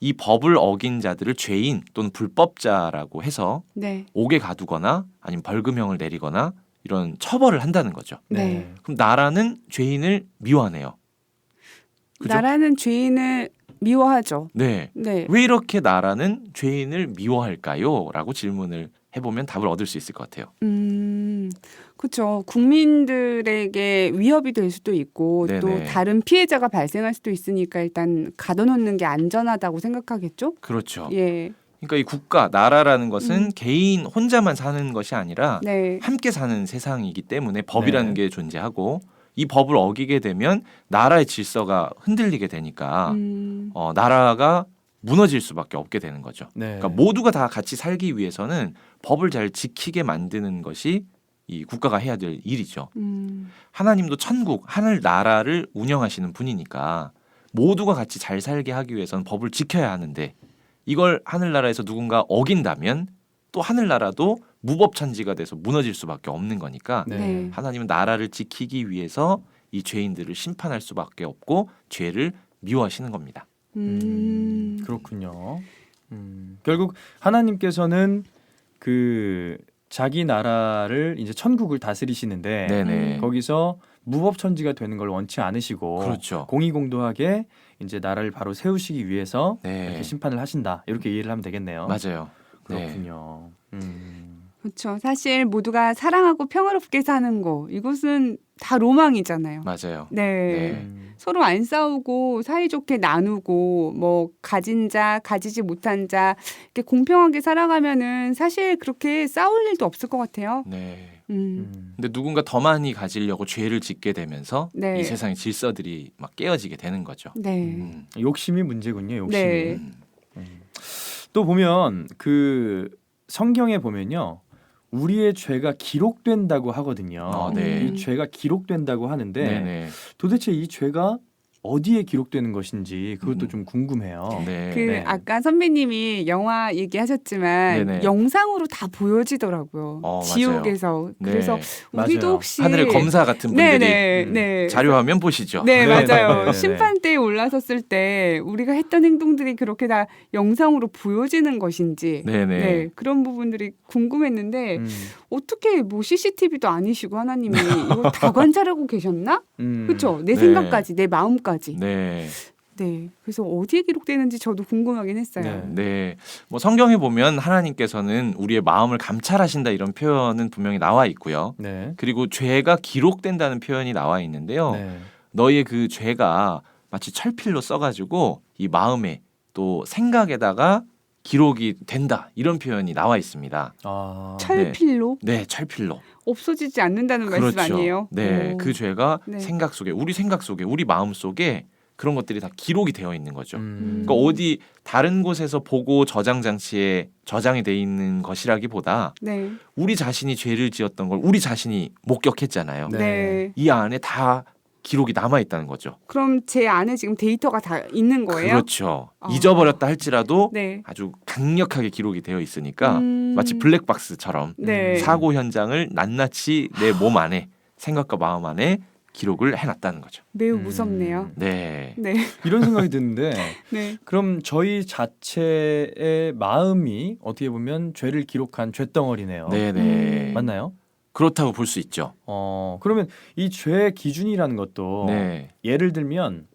이 법을 어긴 자들을 죄인 또는 불법자라고 해서 네. 옥에 가두거나 아니면 벌금형을 내리거나 이런 처벌을 한다는 거죠. 네. 그럼 나라는 죄인을 미워하네요. 그죠? 나라는 죄인을 미워하죠. 네. 네. 왜 이렇게 나라는 죄인을 미워할까요? 라고 질문을 해보면 답을 얻을 수 있을 것 같아요. 그렇죠. 국민들에게 위협이 될 수도 있고 또 네네. 다른 피해자가 발생할 수도 있으니까 일단 가둬놓는 게 안전하다고 생각하겠죠? 그렇죠. 예. 그러니까 이 국가, 나라라는 것은 음. 개인 혼자만 사는 것이 아니라 네. 함께 사는 세상이기 때문에 법이라는 네. 게 존재하고 이 법을 어기게 되면 나라의 질서가 흔들리게 되니까 나라가 무너질 수밖에 없게 되는 거죠. 네. 그러니까 모두가 다 같이 살기 위해서는 법을 잘 지키게 만드는 것이 이 국가가 해야 될 일이죠. 하나님도 천국, 하늘 나라를 운영하시는 분이니까 모두가 같이 잘 살게 하기 위해서는 법을 지켜야 하는데 이걸 하늘나라에서 누군가 어긴다면 또 하늘나라도 무법천지가 돼서 무너질 수밖에 없는 거니까 네. 네. 하나님은 나라를 지키기 위해서 이 죄인들을 심판할 수밖에 없고 죄를 미워하시는 겁니다. 그렇군요. 결국 하나님께서는 그 자기 나라를 이제 천국을 다스리시는데 네네. 거기서 무법천지가 되는 걸 원치 않으시고 그렇죠. 공의공도하게 이제 나라를 바로 세우시기 위해서 네. 이렇게 심판을 하신다. 이렇게 이해를 하면 되겠네요. 맞아요. 네. 그렇군요. 그렇죠. 사실 모두가 사랑하고 평화롭게 사는 거 이것은 다 로망이잖아요. 맞아요. 네. 네. 서로 안 싸우고 사이좋게 나누고 뭐 가진 자 가지지 못한 자 이렇게 공평하게 살아가면은 사실 그렇게 싸울 일도 없을 것 같아요. 네. 음. 근데 누군가 더 많이 가지려고 죄를 짓게 되면서 네. 이 세상의 질서들이 막 깨어지게 되는 거죠. 네. 욕심이 문제군요. 욕심이. 네. 또 보면 그 성경에 보면요. 우리의 죄가 기록된다고 하거든요. 네. 이 죄가 기록된다고 하는데 네네. 도대체 이 죄가 어디에 기록되는 것인지 그것도 좀 궁금해요. 네. 그 네. 아까 선배님이 영화 얘기하셨지만 네네. 영상으로 다 보여지더라고요. 지옥에서. 네. 그래서 우리도 맞아요. 혹시 하늘의 검사 같은 분들이 네네 네. 자료화면 보시죠. 네, 네, 맞아요. 네. 심판대에 올라섰을 때 우리가 했던 행동들이 그렇게 다 영상으로 보여지는 것인지 네네. 네, 그런 부분들이 궁금했는데 어떻게 뭐 CCTV도 아니시고 하나님이 이거 다 관찰하고 계셨나? 그렇죠. 내 네. 생각까지, 내 마음까지. 네. 네. 그래서 어디에 기록되는지 저도 궁금하긴 했어요. 네. 네. 뭐 성경에 보면 하나님께서는 우리의 마음을 감찰하신다 이런 표현은 분명히 나와 있고요. 네. 그리고 죄가 기록된다는 표현이 나와 있는데요. 네. 너희의 그 죄가 마치 철필로 써가지고 이 마음에 또 생각에다가 기록이 된다 이런 표현이 나와 있습니다. 아. 철필로 네, 철필로. 없어지지 않는다는 말씀 아니에요? 네, 오. 그 죄가 네. 생각 속에, 우리 마음 속에 그런 것들이 다 기록이 되어 있는 거죠. 그러니까 음. 어디 다른 곳에서 보고 저장 장치에 저장이 돼 있는 것이라기보다 네. 우리 자신이 죄를 지었던 걸 우리 자신이 목격했잖아요. 네. 네. 이 안에 다 기록이 남아 있다는 거죠. 그럼 제 안에 지금 데이터가 다 있는 거예요? 그렇죠. 아. 잊어버렸다 할지라도 네. 아주 강력하게 기록이 되어 있으니까 음. 마치 블랙박스처럼 네. 사고 현장을 낱낱이 내 몸 안에 생각과 마음 안에 기록을 해놨다는 거죠. 매우 무섭네요. 네. 네. 이런 생각이 드는데 네. 그럼 저희 자체의 마음이 어떻게 보면 죄를 기록한 죄덩어리네요. 네네. 맞나요? 그렇다고 볼 수 있죠. 그러면 이 죄의 기준이라는 것도 네. 예를 들면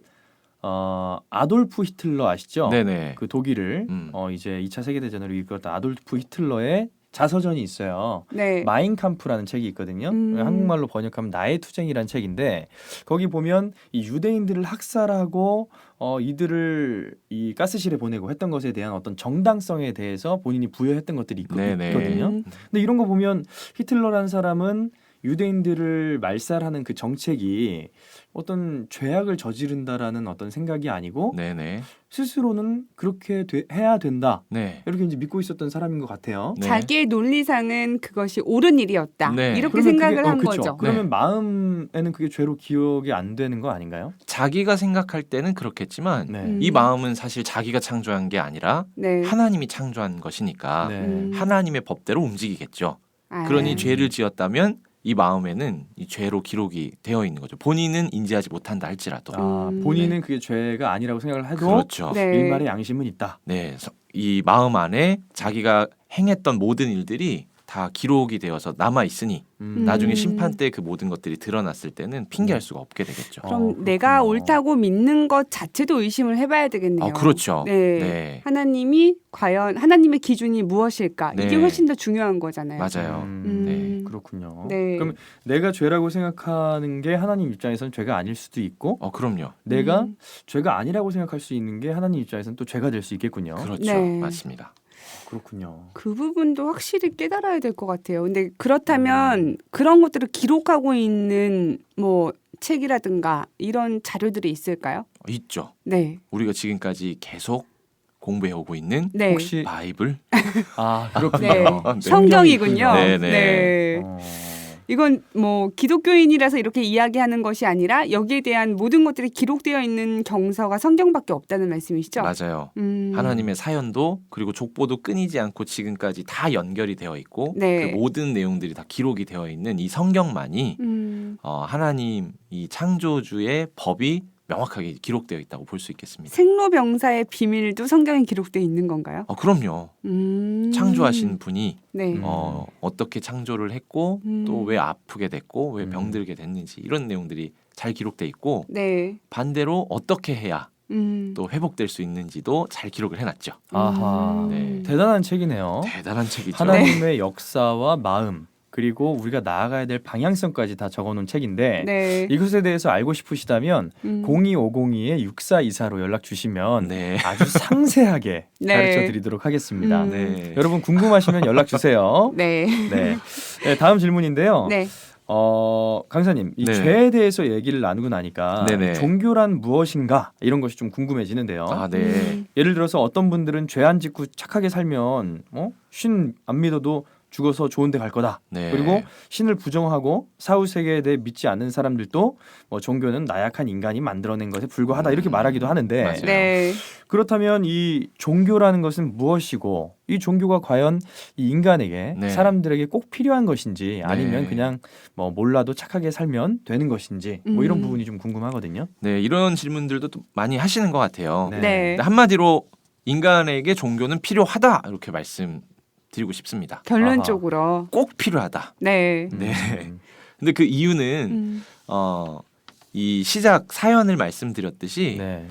아돌프 히틀러 아시죠? 네네. 그 독일을 이제 2차 세계대전으로 이끌었던 아돌프 히틀러의 자서전이 있어요. 네. 마인캄프라는 책이 있거든요. 한국말로 번역하면 나의 투쟁이라는 책인데 거기 보면 이 유대인들을 학살하고 이들을 이 가스실에 보내고 했던 것에 대한 어떤 정당성에 대해서 본인이 부여했던 것들이 네네. 있거든요. 근데 이런 거 보면 히틀러라는 사람은 유대인들을 말살하는 그 정책이 어떤 죄악을 저지른다라는 어떤 생각이 아니고 네네. 스스로는 그렇게 해야 된다. 네. 이렇게 이제 믿고 있었던 사람인 것 같아요. 네. 자기의 논리상은 그것이 옳은 일이었다. 네. 이렇게 그러면 생각을 그게, 한 그쵸. 거죠. 그러면 네. 마음에는 그게 죄로 기억이 안 되는 거 아닌가요? 자기가 생각할 때는 그렇겠지만 네. 이 마음은 사실 자기가 창조한 게 아니라 네. 하나님이 창조한 것이니까 네. 하나님의 법대로 움직이겠죠. 아. 그러니 죄를 지었다면 이 마음에는 이 죄로 기록이 되어 있는 거죠. 본인은 인지하지 못한다 할지라도. 본인은 그게 죄가 아니라고 생각을 해도 그렇죠. 네. 일말의 양심은 있다. 네, 이 마음 안에 자기가 행했던 모든 일들이 다 기록이 되어서 남아 있으니 나중에 심판 때 그 모든 것들이 드러났을 때는 핑계할 수가 없게 되겠죠. 그럼 내가 옳다고 믿는 것 자체도 의심을 해봐야 되겠네요. 그렇죠. 네. 네. 하나님이 과연 하나님의 기준이 무엇일까? 네. 이게 훨씬 더 중요한 거잖아요. 맞아요. 네. 그렇군요. 네. 그럼 내가 죄라고 생각하는 게 하나님 입장에서는 죄가 아닐 수도 있고 그럼요. 내가 죄가 아니라고 생각할 수 있는 게 하나님 입장에서는 또 죄가 될 수 있겠군요. 그렇죠. 네. 맞습니다. 그렇군요. 그 부분도 확실히 깨달아야 될 것 같아요. 근데 그렇다면 그런 것들을 기록하고 있는 뭐 책이라든가 이런 자료들이 있을까요? 있죠. 네. 우리가 지금까지 계속 공부해 오고 있는 네. 혹시 바이블. 아 그렇군요. 네. 네. 성경이군요. 네, 네. 네. 어, 이건 뭐 기독교인이라서 이렇게 이야기하는 것이 아니라 여기에 대한 모든 것들이 기록되어 있는 경서가 성경밖에 없다는 말씀이시죠? 맞아요. 음. 하나님의 사연도 그리고 족보도 끊이지 않고 지금까지 다 연결이 되어 있고 네. 그 모든 내용들이 다 기록이 되어 있는 이 성경만이 하나님 이 창조주의 법이 명확하게 기록되어 있다고 볼 수 있겠습니다. 생로병사의 비밀도 성경에 기록되어 있는 건가요? 그럼요. 창조하신 분이 네. 어떻게 창조를 했고 또 왜 아프게 됐고 왜 음. 병들게 됐는지 이런 내용들이 잘 기록돼 있고 네. 반대로 어떻게 해야 음. 또 회복될 수 있는지도 잘 기록을 해놨죠. 아하. 네. 대단한 책이네요. 대단한 책이죠. 하나님의 역사와 마음 그리고 우리가 나아가야 될 방향성까지 다 적어놓은 책인데 네. 이것에 대해서 알고 싶으시다면 02502-6424로 연락 주시면 네. 아주 상세하게 네. 가르쳐 드리도록 하겠습니다. 음. 네. 여러분 궁금하시면 연락 주세요. 네. 네. 네, 다음 질문인데요. 네. 강사님, 이 네. 죄에 대해서 얘기를 나누고 나니까 네네. 종교란 무엇인가 이런 것이 좀 궁금해지는데요. 아, 네. 예를 들어서 어떤 분들은 죄 안 짓고 착하게 살면 신 안 믿어도 죽어서 좋은 데 갈 거다. 네. 그리고 신을 부정하고 사후세계에 대해 믿지 않는 사람들도 종교는 나약한 인간이 만들어낸 것에 불과하다 이렇게 말하기도 하는데 맞아요. 네. 그렇다면 이 종교라는 것은 무엇이고 이 종교가 과연 이 인간에게 네. 사람들에게 꼭 필요한 것인지 아니면 네. 그냥 몰라도 착하게 살면 되는 것인지 뭐 이런 부분이 좀 궁금하거든요. 네, 이런 질문들도 또 많이 하시는 것 같아요. 네. 네. 근데 한마디로 인간에게 종교는 필요하다 이렇게 말씀드리고 싶습니다. 결론적으로. 꼭 필요하다. 네. 네. 음. 근데 그 이유는 음. 이 시작 사연을 말씀드렸듯이 네.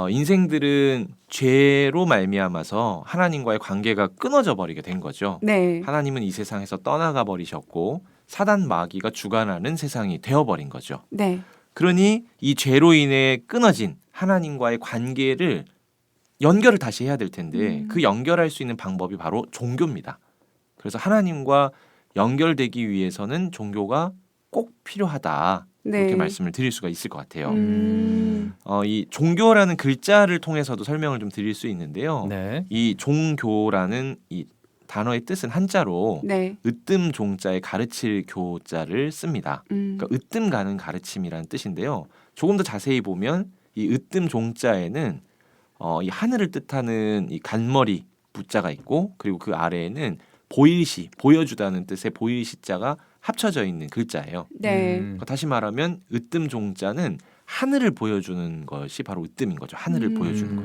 인생들은 죄로 말미암아서 하나님과의 관계가 끊어져 버리게 된 거죠. 네. 하나님은 이 세상에서 떠나가 버리셨고 사단 마귀가 주관하는 세상이 되어 버린 거죠. 네. 그러니 이 죄로 인해 끊어진 하나님과의 관계를 연결을 다시 해야 될 텐데 그 연결할 수 있는 방법이 바로 종교입니다. 그래서 하나님과 연결되기 위해서는 종교가 꼭 필요하다. 네. 이렇게 말씀을 드릴 수가 있을 것 같아요. 이 종교라는 글자를 통해서도 설명을 좀 드릴 수 있는데요. 네. 이 종교라는 이 단어의 뜻은 한자로 네. 으뜸 종자에 가르칠 교자를 씁니다. 그러니까 으뜸 가는 가르침이라는 뜻인데요. 조금 더 자세히 보면 이 으뜸 종자에는 이 하늘을 뜻하는 이 간머리 부자가 있고 그리고 그 아래에는 보일시 보여주다는 뜻의 보일시자가 합쳐져 있는 글자예요. 네. 그러니까 다시 말하면 으뜸 종자는 하늘을 보여주는 것이 바로 으뜸인 거죠. 하늘을 보여주는 것.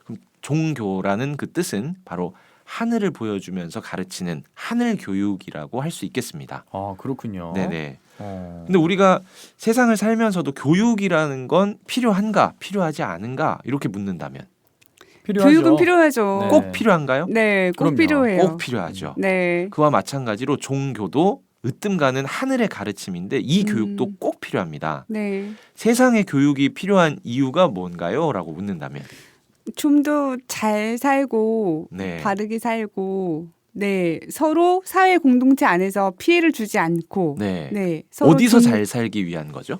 그럼 종교라는 그 뜻은 바로 하늘을 보여주면서 가르치는 하늘 교육이라고 할 수 있겠습니다. 아 그렇군요. 네네. 근데 우리가 세상을 살면서도 교육이라는 건 필요한가, 필요하지 않은가 이렇게 묻는다면 필요하죠. 교육은 필요하죠. 네. 꼭 필요한가요? 네, 꼭 그럼요. 필요해요. 꼭 필요하죠. 네. 그와 마찬가지로 종교도 으뜸 가는 하늘의 가르침인데 이 교육도 꼭 필요합니다. 네. 세상의 교육이 필요한 이유가 뭔가요? 라고 묻는다면 좀 더 잘 살고 네. 바르게 살고 네 서로 사회 공동체 안에서 피해를 주지 않고 네. 네 서로 어디서 좀 잘 살기 위한 거죠?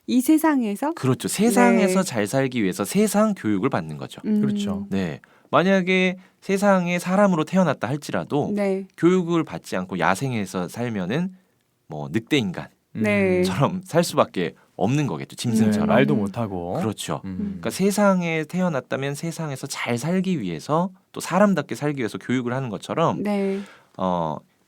이 세상에서 그렇죠. 세상에서 네. 잘 살기 위해서 세상 교육을 받는 거죠. 그렇죠. 네. 만약에 세상에 사람으로 태어났다 할지라도 네. 교육을 받지 않고 야생에서 살면은 뭐 늑대 인간처럼 네. 살 수밖에 없는 거겠죠. 네, 짐승처럼. 말도 못하고. 그렇죠. 음. 그러니까 세상에 태어났다면 세상에서 잘 살기 위해서 또 사람답게 살기 위해서 교육을 하는 것처럼 네.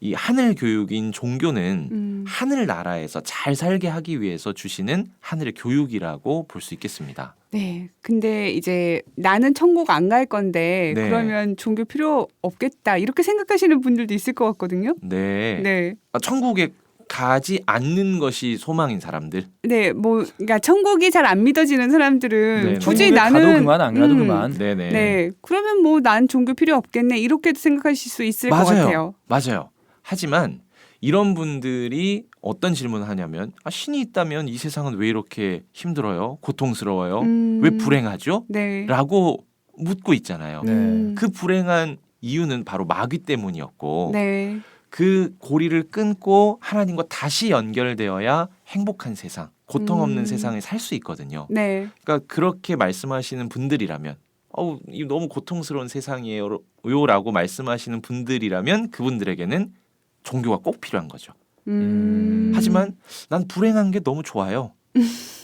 이 하늘 교육인 종교는 하늘 나라에서 잘 살게 하기 위해서 주시는 하늘의 교육이라고 볼 수 있겠습니다. 네. 근데 이제 나는 천국 안 갈 건데 네. 그러면 종교 필요 없겠다 이렇게 생각하시는 분들도 있을 것 같거든요. 네. 네. 천국에 가지 않는 것이 소망인 사람들. 네, 뭐 그러니까 천국이 잘 안 믿어지는 사람들은 네, 굳이 천국에 나는 가도 그만 안 가도 그만. 네네. 네, 그러면 뭐 난 종교 필요 없겠네 이렇게도 생각하실 수 있을 것 같아요. 맞아요. 하지만 이런 분들이 어떤 질문을 하냐면 신이 있다면 이 세상은 왜 이렇게 힘들어요? 고통스러워요? 왜 불행하죠? 네. 라고 묻고 있잖아요. 네. 그 불행한 이유는 바로 마귀 때문이었고 네. 그 고리를 끊고 하나님과 다시 연결되어야 행복한 세상, 고통 없는 세상에 살 수 있거든요. 네. 그러니까 그렇게 말씀하시는 분들이라면 이 너무 고통스러운 세상이에요라고 말씀하시는 분들이라면 그분들에게는 종교가 꼭 필요한 거죠. 하지만 난 불행한 게 너무 좋아요.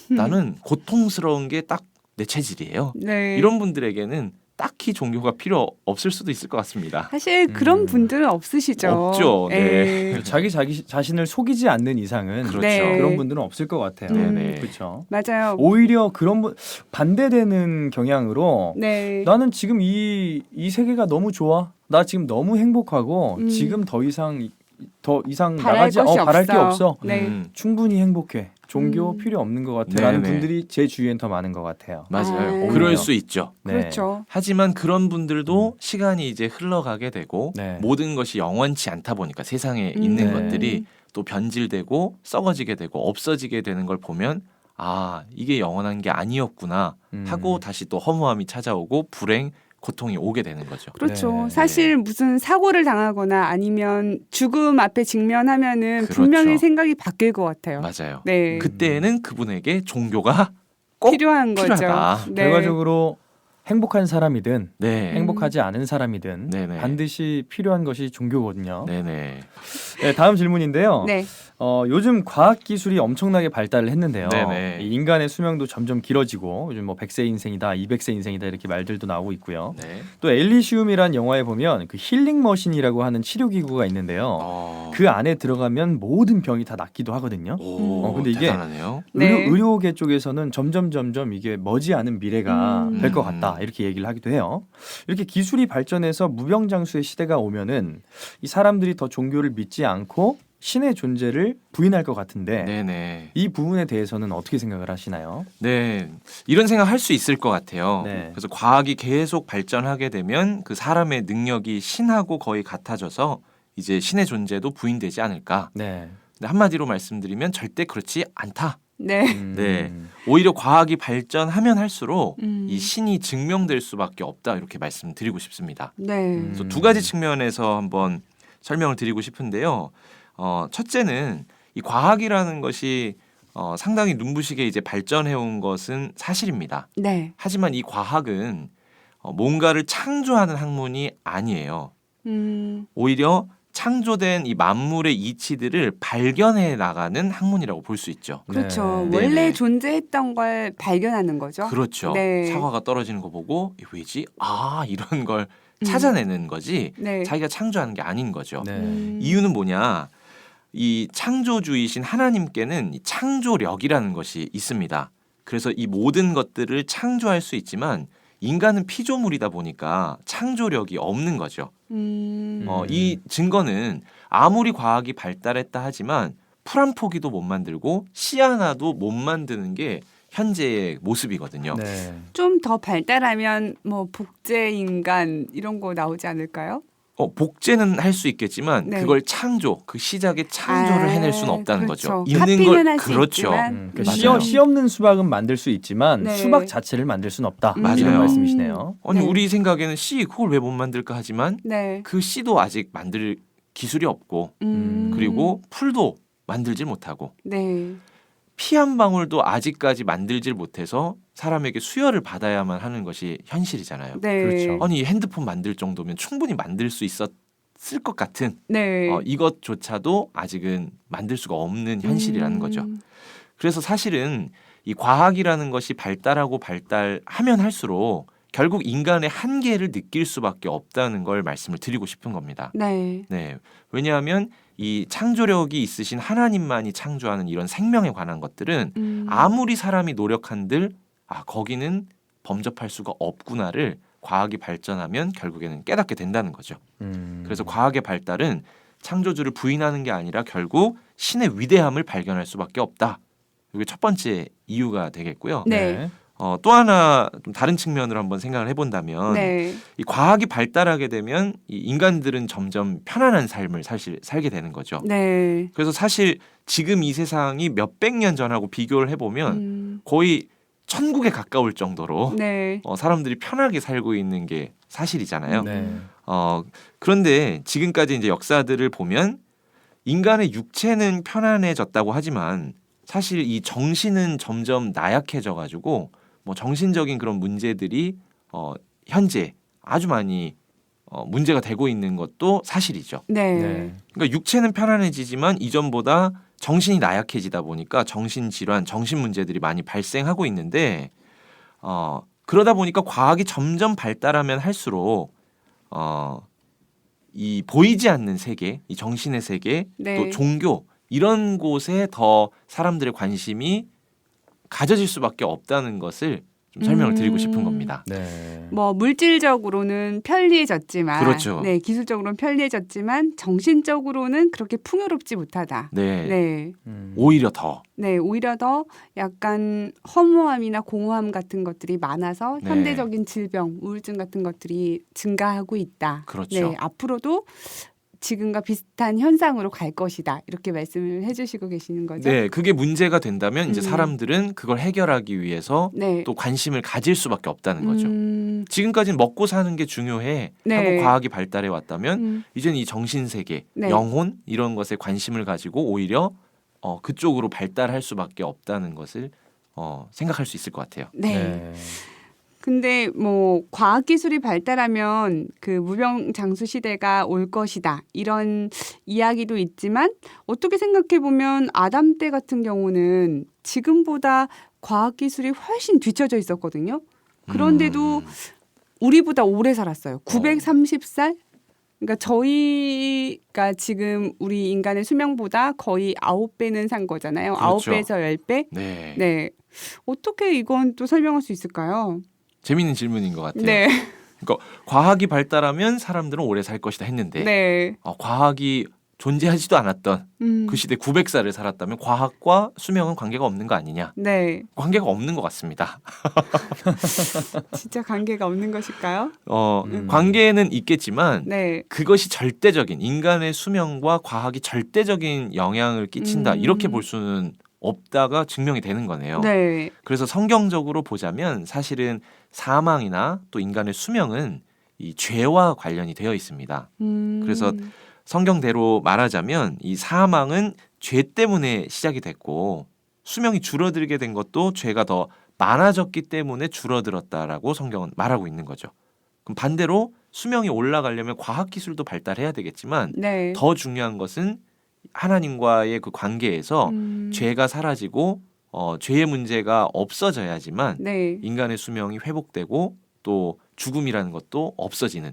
나는 고통스러운 게 딱 내 체질이에요. 네. 이런 분들에게는 딱히 종교가 필요 없을 수도 있을 것 같습니다. 사실 그런 분들은 없으시죠. 없죠. 네. 예. 자기 자신을 속이지 않는 이상은 그렇죠. 네. 그런 분들은 없을 것 같아요. 네네. 그렇죠. 맞아요. 오히려 그런 분 반대되는 경향으로 네. 나는 지금 이 세계가 너무 좋아. 나 지금 너무 행복하고 지금 더 이상 바랄 나가지 것이 바랄 게 없어. 네. 충분히 행복해. 종교 필요 없는 것 같아라는 네네. 분들이 제 주위엔 더 많은 것 같아요. 맞아요. 아. 그럴 수 있죠. 네. 그렇죠. 하지만 그런 분들도 시간이 이제 흘러가게 되고 네. 모든 것이 영원치 않다 보니까 세상에 있는 네. 것들이 또 변질되고 썩어지게 되고 없어지게 되는 걸 보면 아 이게 영원한 게 아니었구나 하고 다시 또 허무함이 찾아오고 불행, 고통이 오게 되는 거죠. 그렇죠. 네. 사실 무슨 사고를 당하거나 아니면 죽음 앞에 직면하면은 그렇죠. 분명히 생각이 바뀔 것 같아요. 맞아요. 네. 그때는 그분에게 종교가 꼭 필요한 거죠. 필요하다. 네. 결과적으로 행복한 사람이든 네. 행복하지 않은 사람이든 네네. 반드시 필요한 것이 종교거든요. 네네. 네, 다음 질문인데요. 네. 요즘 과학 기술이 엄청나게 발달을 했는데요. 네네. 이 인간의 수명도 점점 길어지고 요즘 뭐 100세 인생이다, 200세 인생이다 이렇게 말들도 나오고 있고요. 네. 또 엘리시움이란 영화에 보면 그 힐링 머신이라고 하는 치료 기구가 있는데요. 그 안에 들어가면 모든 병이 다 낫기도 하거든요. 오, 근데 이게 대단하네요. 네. 의료계 쪽에서는 점점 이게 머지않은 미래가 될 것 같다 이렇게 얘기를 하기도 해요. 이렇게 기술이 발전해서 무병장수의 시대가 오면은 이 사람들이 더 종교를 믿지 않고 신의 존재를 부인할 것 같은데 네네. 이 부분에 대해서는 어떻게 생각을 하시나요? 네, 이런 생각 할 수 있을 것 같아요. 네. 그래서 과학이 계속 발전하게 되면 그 사람의 능력이 신하고 거의 같아져서 이제 신의 존재도 부인되지 않을까. 네. 근데 한마디로 말씀드리면 절대 그렇지 않다. 네. 네. 오히려 과학이 발전하면 할수록 음. 이 신이 증명될 수밖에 없다 이렇게 말씀드리고 싶습니다. 네. 그래서 두 가지 측면에서 한번 설명을 드리고 싶은데요. 첫째는 이 과학이라는 것이 상당히 눈부시게 이제 발전해 온 것은 사실입니다. 네. 하지만 이 과학은 뭔가를 창조하는 학문이 아니에요. 오히려 창조된 이 만물의 이치들을 발견해 나가는 학문이라고 볼 수 있죠. 그렇죠. 네. 원래 네네. 존재했던 걸 발견하는 거죠. 그렇죠. 네. 사과가 떨어지는 거 보고 이게 왜지? 아 이런 걸 찾아내는 거지 네. 자기가 창조하는 게 아닌 거죠. 네. 이유는 뭐냐? 이 창조주이신 하나님께는 이 창조력이라는 것이 있습니다. 그래서 이 모든 것들을 창조할 수 있지만 인간은 피조물이다 보니까 창조력이 없는 거죠. 이 증거는 아무리 과학이 발달했다 하지만 풀 한 포기도 못 만들고 씨 하나도 못 만드는 게 현재의 모습이거든요. 네. 좀 더 발달하면 뭐 복제 인간 이런 거 나오지 않을까요? 복제는 할 수 있겠지만 네. 그걸 그 시작의 창조를 해낼 수는 없다는 그렇죠. 거죠. 있는 카피는 걸 할 수 그렇죠. 있지만. 그러니까 맞아요. 씨 없는 수박은 만들 수 있지만 네. 수박 자체를 만들 수는 없다. 맞아요. 이런 말씀이시네요. 아니 네. 우리 생각에는 씨 그걸 왜 못 만들까 하지만 네. 그 씨도 아직 만들 기술이 없고 그리고 풀도 만들질 못하고 네. 피 한 방울도 아직까지 만들질 못해서 사람에게 수혈을 받아야만 하는 것이 현실이잖아요. 네. 그렇죠. 아니 핸드폰 만들 정도면 충분히 만들 수 있었을 것 같은 네. 이것조차도 아직은 만들 수가 없는 현실이라는 거죠. 음. 그래서 사실은 이 과학이라는 것이 발달하면 할수록 결국 인간의 한계를 느낄 수밖에 없다는 걸 말씀을 드리고 싶은 겁니다. 네. 네. 왜냐하면 이 창조력이 있으신 하나님만이 창조하는 이런 생명에 관한 것들은 아무리 사람이 노력한들 거기는 범접할 수가 없구나를 과학이 발전하면 결국에는 깨닫게 된다는 거죠. 그래서 과학의 발달은 창조주를 부인하는 게 아니라 결국 신의 위대함을 발견할 수밖에 없다. 이게 첫 번째 이유가 되겠고요. 네. 또 하나 좀 다른 측면으로 한번 생각을 해본다면 네. 이 과학이 발달하게 되면 이 인간들은 점점 편안한 삶을 사실 살게 되는 거죠. 네. 그래서 사실 지금 이 세상이 몇백 년 전하고 비교를 해보면 거의 천국에 가까울 정도로 네. 사람들이 편하게 살고 있는 게 사실이잖아요. 네. 그런데 지금까지 이제 역사들을 보면 인간의 육체는 편안해졌다고 하지만 사실 이 정신은 점점 나약해져 가지고 뭐 정신적인 그런 문제들이 현재 아주 많이 문제가 되고 있는 것도 사실이죠. 네. 그러니까 육체는 편안해지지만 이전보다 정신이 나약해지다 보니까 정신 질환, 정신 문제들이 많이 발생하고 있는데 그러다 보니까 과학이 점점 발달하면 할수록 이 보이지 않는 세계, 이 정신의 세계, 네. 또 종교 이런 곳에 더 사람들의 관심이 가져질 수밖에 없다는 것을 좀 설명을 드리고 싶은 겁니다. 네. 뭐 물질적으로는 편리해졌지만, 그렇죠. 네, 기술적으로는 편리해졌지만 정신적으로는 그렇게 풍요롭지 못하다. 네, 네, 오히려 더. 네, 오히려 더 약간 허무함이나 공허함 같은 것들이 많아서 네. 현대적인 질병, 우울증 같은 것들이 증가하고 있다. 그렇죠. 네, 앞으로도 지금과 비슷한 현상으로 갈 것이다. 이렇게 말씀을 해주시고 계시는 거죠. 네, 그게 문제가 된다면 이제 음. 사람들은 그걸 해결하기 위해서 네. 또 관심을 가질 수밖에 없다는 거죠. 음, 지금까지는 먹고 사는 게 중요해 네. 하고 과학이 발달해 왔다면 음, 이제는 이 정신 세계, 네. 영혼 이런 것에 관심을 가지고 오히려 그쪽으로 발달할 수밖에 없다는 것을 생각할 수 있을 것 같아요. 네. 근데 뭐 과학 기술이 발달하면 그 무병장수 시대가 올 것이다 이런 이야기도 있지만 어떻게 생각해 보면 아담 때 같은 경우는 지금보다 과학 기술이 훨씬 뒤처져 있었거든요. 그런데도 우리보다 오래 살았어요. 930살? 그러니까 저희가 지금 우리 인간의 수명보다 거의 9배는 산 거잖아요. 그렇죠. 9배에서 10배? 네. 네. 어떻게 이건 또 설명할 수 있을까요? 재미있는 질문인 것 같아요. 네. 그러니까 과학이 발달하면 사람들은 오래 살 것이다 했는데 네. 과학이 존재하지도 않았던 그 시대 900살을 살았다면 과학과 수명은 관계가 없는 거 아니냐? 네. 관계가 없는 것 같습니다. 진짜 관계가 없는 것일까요? 관계는 있겠지만 네. 그것이 절대적인 인간의 수명과 과학이 절대적인 영향을 끼친다 이렇게 볼 수는 없다가 증명이 되는 거네요. 네. 그래서 성경적으로 보자면 사실은 사망이나 또 인간의 수명은 이 죄와 관련이 되어 있습니다. 그래서 성경대로 말하자면 이 사망은 죄 때문에 시작이 됐고 수명이 줄어들게 된 것도 죄가 더 많아졌기 때문에 줄어들었다라고 성경은 말하고 있는 거죠. 그럼 반대로 수명이 올라가려면 과학기술도 발달해야 되겠지만 네. 더 중요한 것은 하나님과의 그 관계에서 죄가 사라지고 죄의 문제가 없어져야지만 네. 인간의 수명이 회복되고 또 죽음이라는 것도 없어지는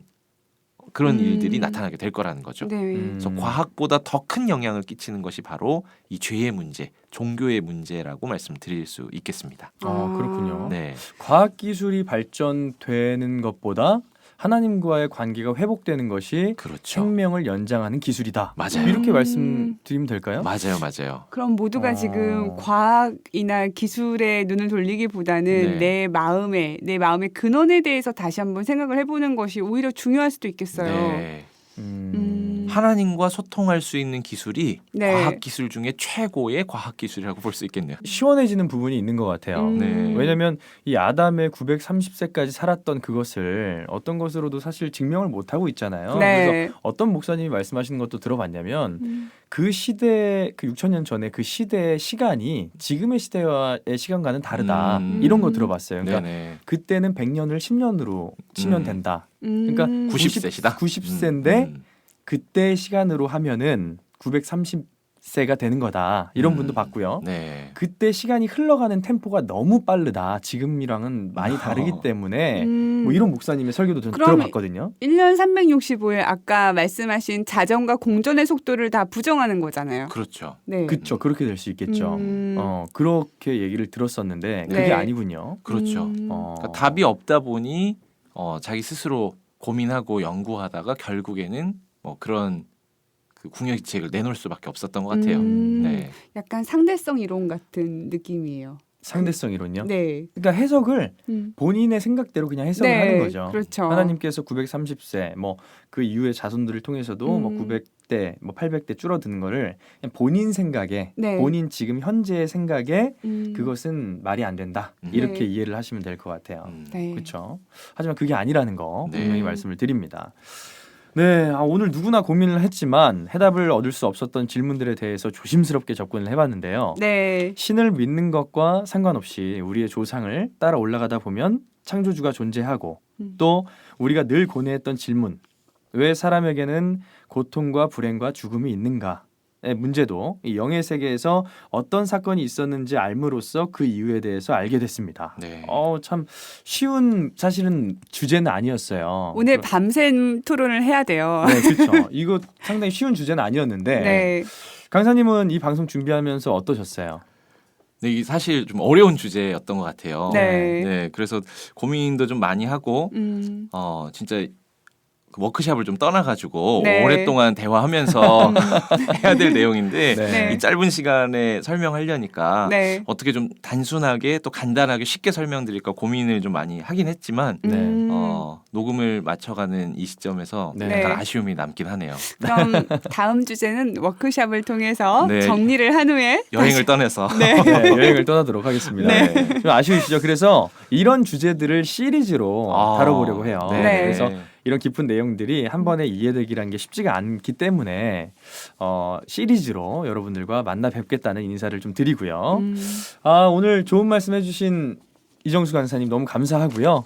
그런 일들이 나타나게 될 거라는 거죠. 네. 그래서 과학보다 더 큰 영향을 끼치는 것이 바로 이 죄의 문제, 종교의 문제라고 말씀드릴 수 있겠습니다. 그렇군요. 네, 과학 기술이 발전되는 것보다 하나님과의 관계가 회복되는 것이 그렇죠. 생명을 연장하는 기술이다. 맞아요. 이렇게 말씀드리면 될까요? 맞아요. 그럼 모두가 어. 지금 과학이나 기술에 눈을 돌리기보다는 네. 내 마음의 근원에 대해서 다시 한번 생각을 해보는 것이 오히려 중요할 수도 있겠어요. 네. 하나님과 하나님과 소통할 수 있는 기술이 네. 과학 기술 중에 최고의 과학 기술이라고 볼 수 있겠네요. 시원해지는 부분이 있는 것 같아요. 네. 왜냐하면 이 아담의 930세까지 살았던 그것을 어떤 것으로도 사실 증명을 못 하고 있잖아요. 네. 그래서 어떤 목사님이 말씀하시는 것도 들어봤냐면 그 시대 그 6,000년 전에 그 시대의 시간이 지금의 시대와의 시간과는 다르다. 이런 거 들어봤어요. 그러니까 네네. 그때는 100년을 10년으로 치면 된다. 그러니까 90세시다. 90세인데 그때 시간으로 하면은 930세가 되는 거다. 이런 분도 봤고요. 네. 그때 시간이 흘러가는 템포가 너무 빠르다. 지금이랑은 많이 다르기 때문에 뭐 이런 목사님의 설교도 좀 그럼 들어봤거든요. 1년 365일 아까 말씀하신 자전과 공전의 속도를 다 부정하는 거잖아요. 그렇죠. 네. 그렇죠. 그렇게 될 수 있겠죠. 그렇게 얘기를 들었었는데 그게 네. 아니군요. 그렇죠. 그러니까 답이 없다 보니 자기 스스로 고민하고 연구하다가 결국에는 뭐 그런 그 궁여지책을 내놓을 수밖에 없었던 것 같아요. 네. 약간 상대성 이론 같은 느낌이에요. 상대성 이론요. 네. 그러니까 해석을 음. 본인의 생각대로 그냥 해석을 네, 하는 거죠. 그렇죠. 하나님께서 930세 뭐 그 이후의 자손들을 통해서도 뭐 900대 뭐 800대 줄어드는 거를 그냥 본인 생각에 네. 본인 지금 현재의 생각에 그것은 말이 안 된다. 이렇게 네. 이해를 하시면 될 것 같아요. 네. 그렇죠. 하지만 그게 아니라는 거 네. 분명히 말씀을 드립니다. 네, 오늘 누구나 고민을 했지만 해답을 얻을 수 없었던 질문들에 대해서 조심스럽게 접근을 해봤는데요. 네. 신을 믿는 것과 상관없이 우리의 조상을 따라 올라가다 보면 창조주가 존재하고 또 우리가 늘 고뇌했던 질문, 왜 사람에게는 고통과 불행과 죽음이 있는가? 의 문제도 이 영의 세계에서 어떤 사건이 있었는지 알므로써 그 이유에 대해서 알게 됐습니다. 네. 참 쉬운 사실은 주제는 아니었어요. 오늘 밤샘 토론을 해야 돼요. 네, 그렇죠. 이거 상당히 쉬운 주제는 아니었는데 네. 강사님은 이 방송 준비하면서 어떠셨어요? 네, 이게 사실 좀 어려운 주제였던 것 같아요. 네. 네, 그래서 고민도 좀 많이 하고 진짜 그 워크샵을 좀 떠나가지고 네. 오랫동안 대화하면서 해야 될 내용인데 네. 이 짧은 시간에 설명하려니까 네. 어떻게 좀 단순하게 또 간단하게 쉽게 설명드릴까 고민을 좀 많이 하긴 했지만 네. 녹음을 맞춰가는 이 시점에서 네. 약간 아쉬움이 남긴 하네요. 그럼 다음 주제는 워크샵을 통해서 네. 정리를 한 후에 여행을 떠나서 네. 네, 여행을 떠나도록 하겠습니다. 네. 좀 아쉬우시죠? 그래서 이런 주제들을 시리즈로 다뤄보려고 해요. 네. 그래서 이런 깊은 내용들이 한 번에 이해되기라는 게 쉽지가 않기 때문에 시리즈로 여러분들과 만나 뵙겠다는 인사를 좀 드리고요. 오늘 좋은 말씀 해주신 이정수 강사님 너무 감사하고요.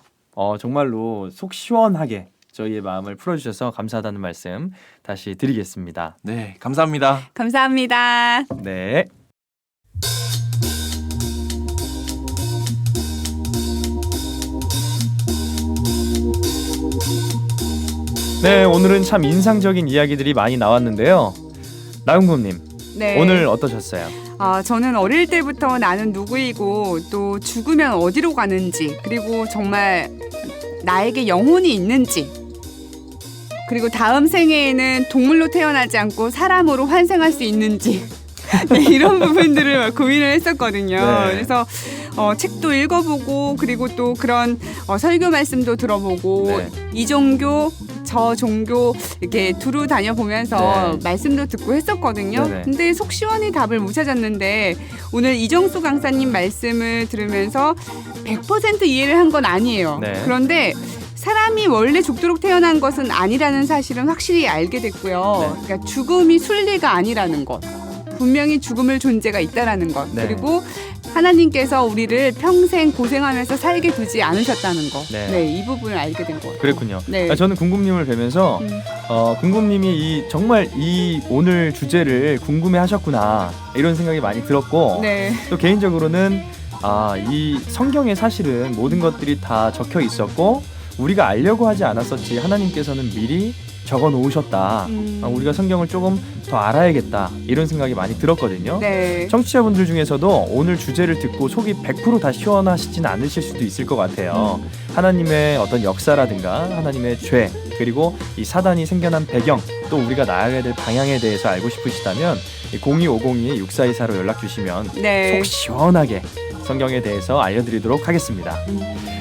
정말로 속 시원하게 저희의 마음을 풀어주셔서 감사하다는 말씀 다시 드리겠습니다. 네, 감사합니다. 감사합니다. 네. 네, 오늘은 참 인상적인 이야기들이 많이 나왔는데요. 나윤구님, 네. 오늘 어떠셨어요? 저는 어릴 때부터 나는 누구이고 또 죽으면 어디로 가는지 그리고 정말 나에게 영혼이 있는지 그리고 다음 생애에는 동물로 태어나지 않고 사람으로 환생할 수 있는지 네, 이런 부분들을 고민을 했었거든요. 네. 그래서 책도 읽어보고 그리고 또 그런 설교 말씀도 들어보고 네. 이 종교 저 종교 이렇게 두루 다녀보면서 네. 말씀도 듣고 했었거든요. 네네. 근데 속 시원히 답을 못 찾았는데 오늘 이정수 강사님 말씀을 들으면서 100% 이해를 한 건 아니에요. 네. 그런데 사람이 원래 죽도록 태어난 것은 아니라는 사실은 확실히 알게 됐고요. 네. 그러니까 죽음이 순리가 아니라는 것. 분명히 죽음을 존재가 있다라는 것. 네. 그리고 하나님께서 우리를 평생 고생하면서 살게 두지 않으셨다는 것. 네. 네, 이 부분을 알게 된 것 같아요. 그랬군요. 네. 저는 궁금님을 뵈면서 궁금님이 정말 이 오늘 주제를 궁금해하셨구나 이런 생각이 많이 들었고 네. 또 개인적으로는 이 성경에 사실은 모든 것들이 다 적혀 있었고 우리가 알려고 하지 않았었지 하나님께서는 미리 적어 놓으셨다. 우리가 성경을 조금 더 알아야겠다 이런 생각이 많이 들었거든요. 네. 청취자분들 중에서도 오늘 주제를 듣고 속이 100% 시원하시진 않으실 수도 있을 것 같아요. 하나님의 어떤 역사라든가 하나님의 죄 그리고 이 사단이 생겨난 배경 또 우리가 나아가야 될 방향에 대해서 알고 싶으시다면 0250-6424로 연락 주시면 네. 속 시원하게 성경에 대해서 알려드리도록 하겠습니다.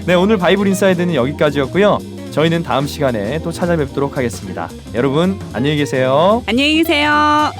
네, 오늘 바이블 인사이드는 여기까지였고요. 저희는 다음 시간에 또 찾아뵙도록 하겠습니다. 여러분 안녕히 계세요. 안녕히 계세요.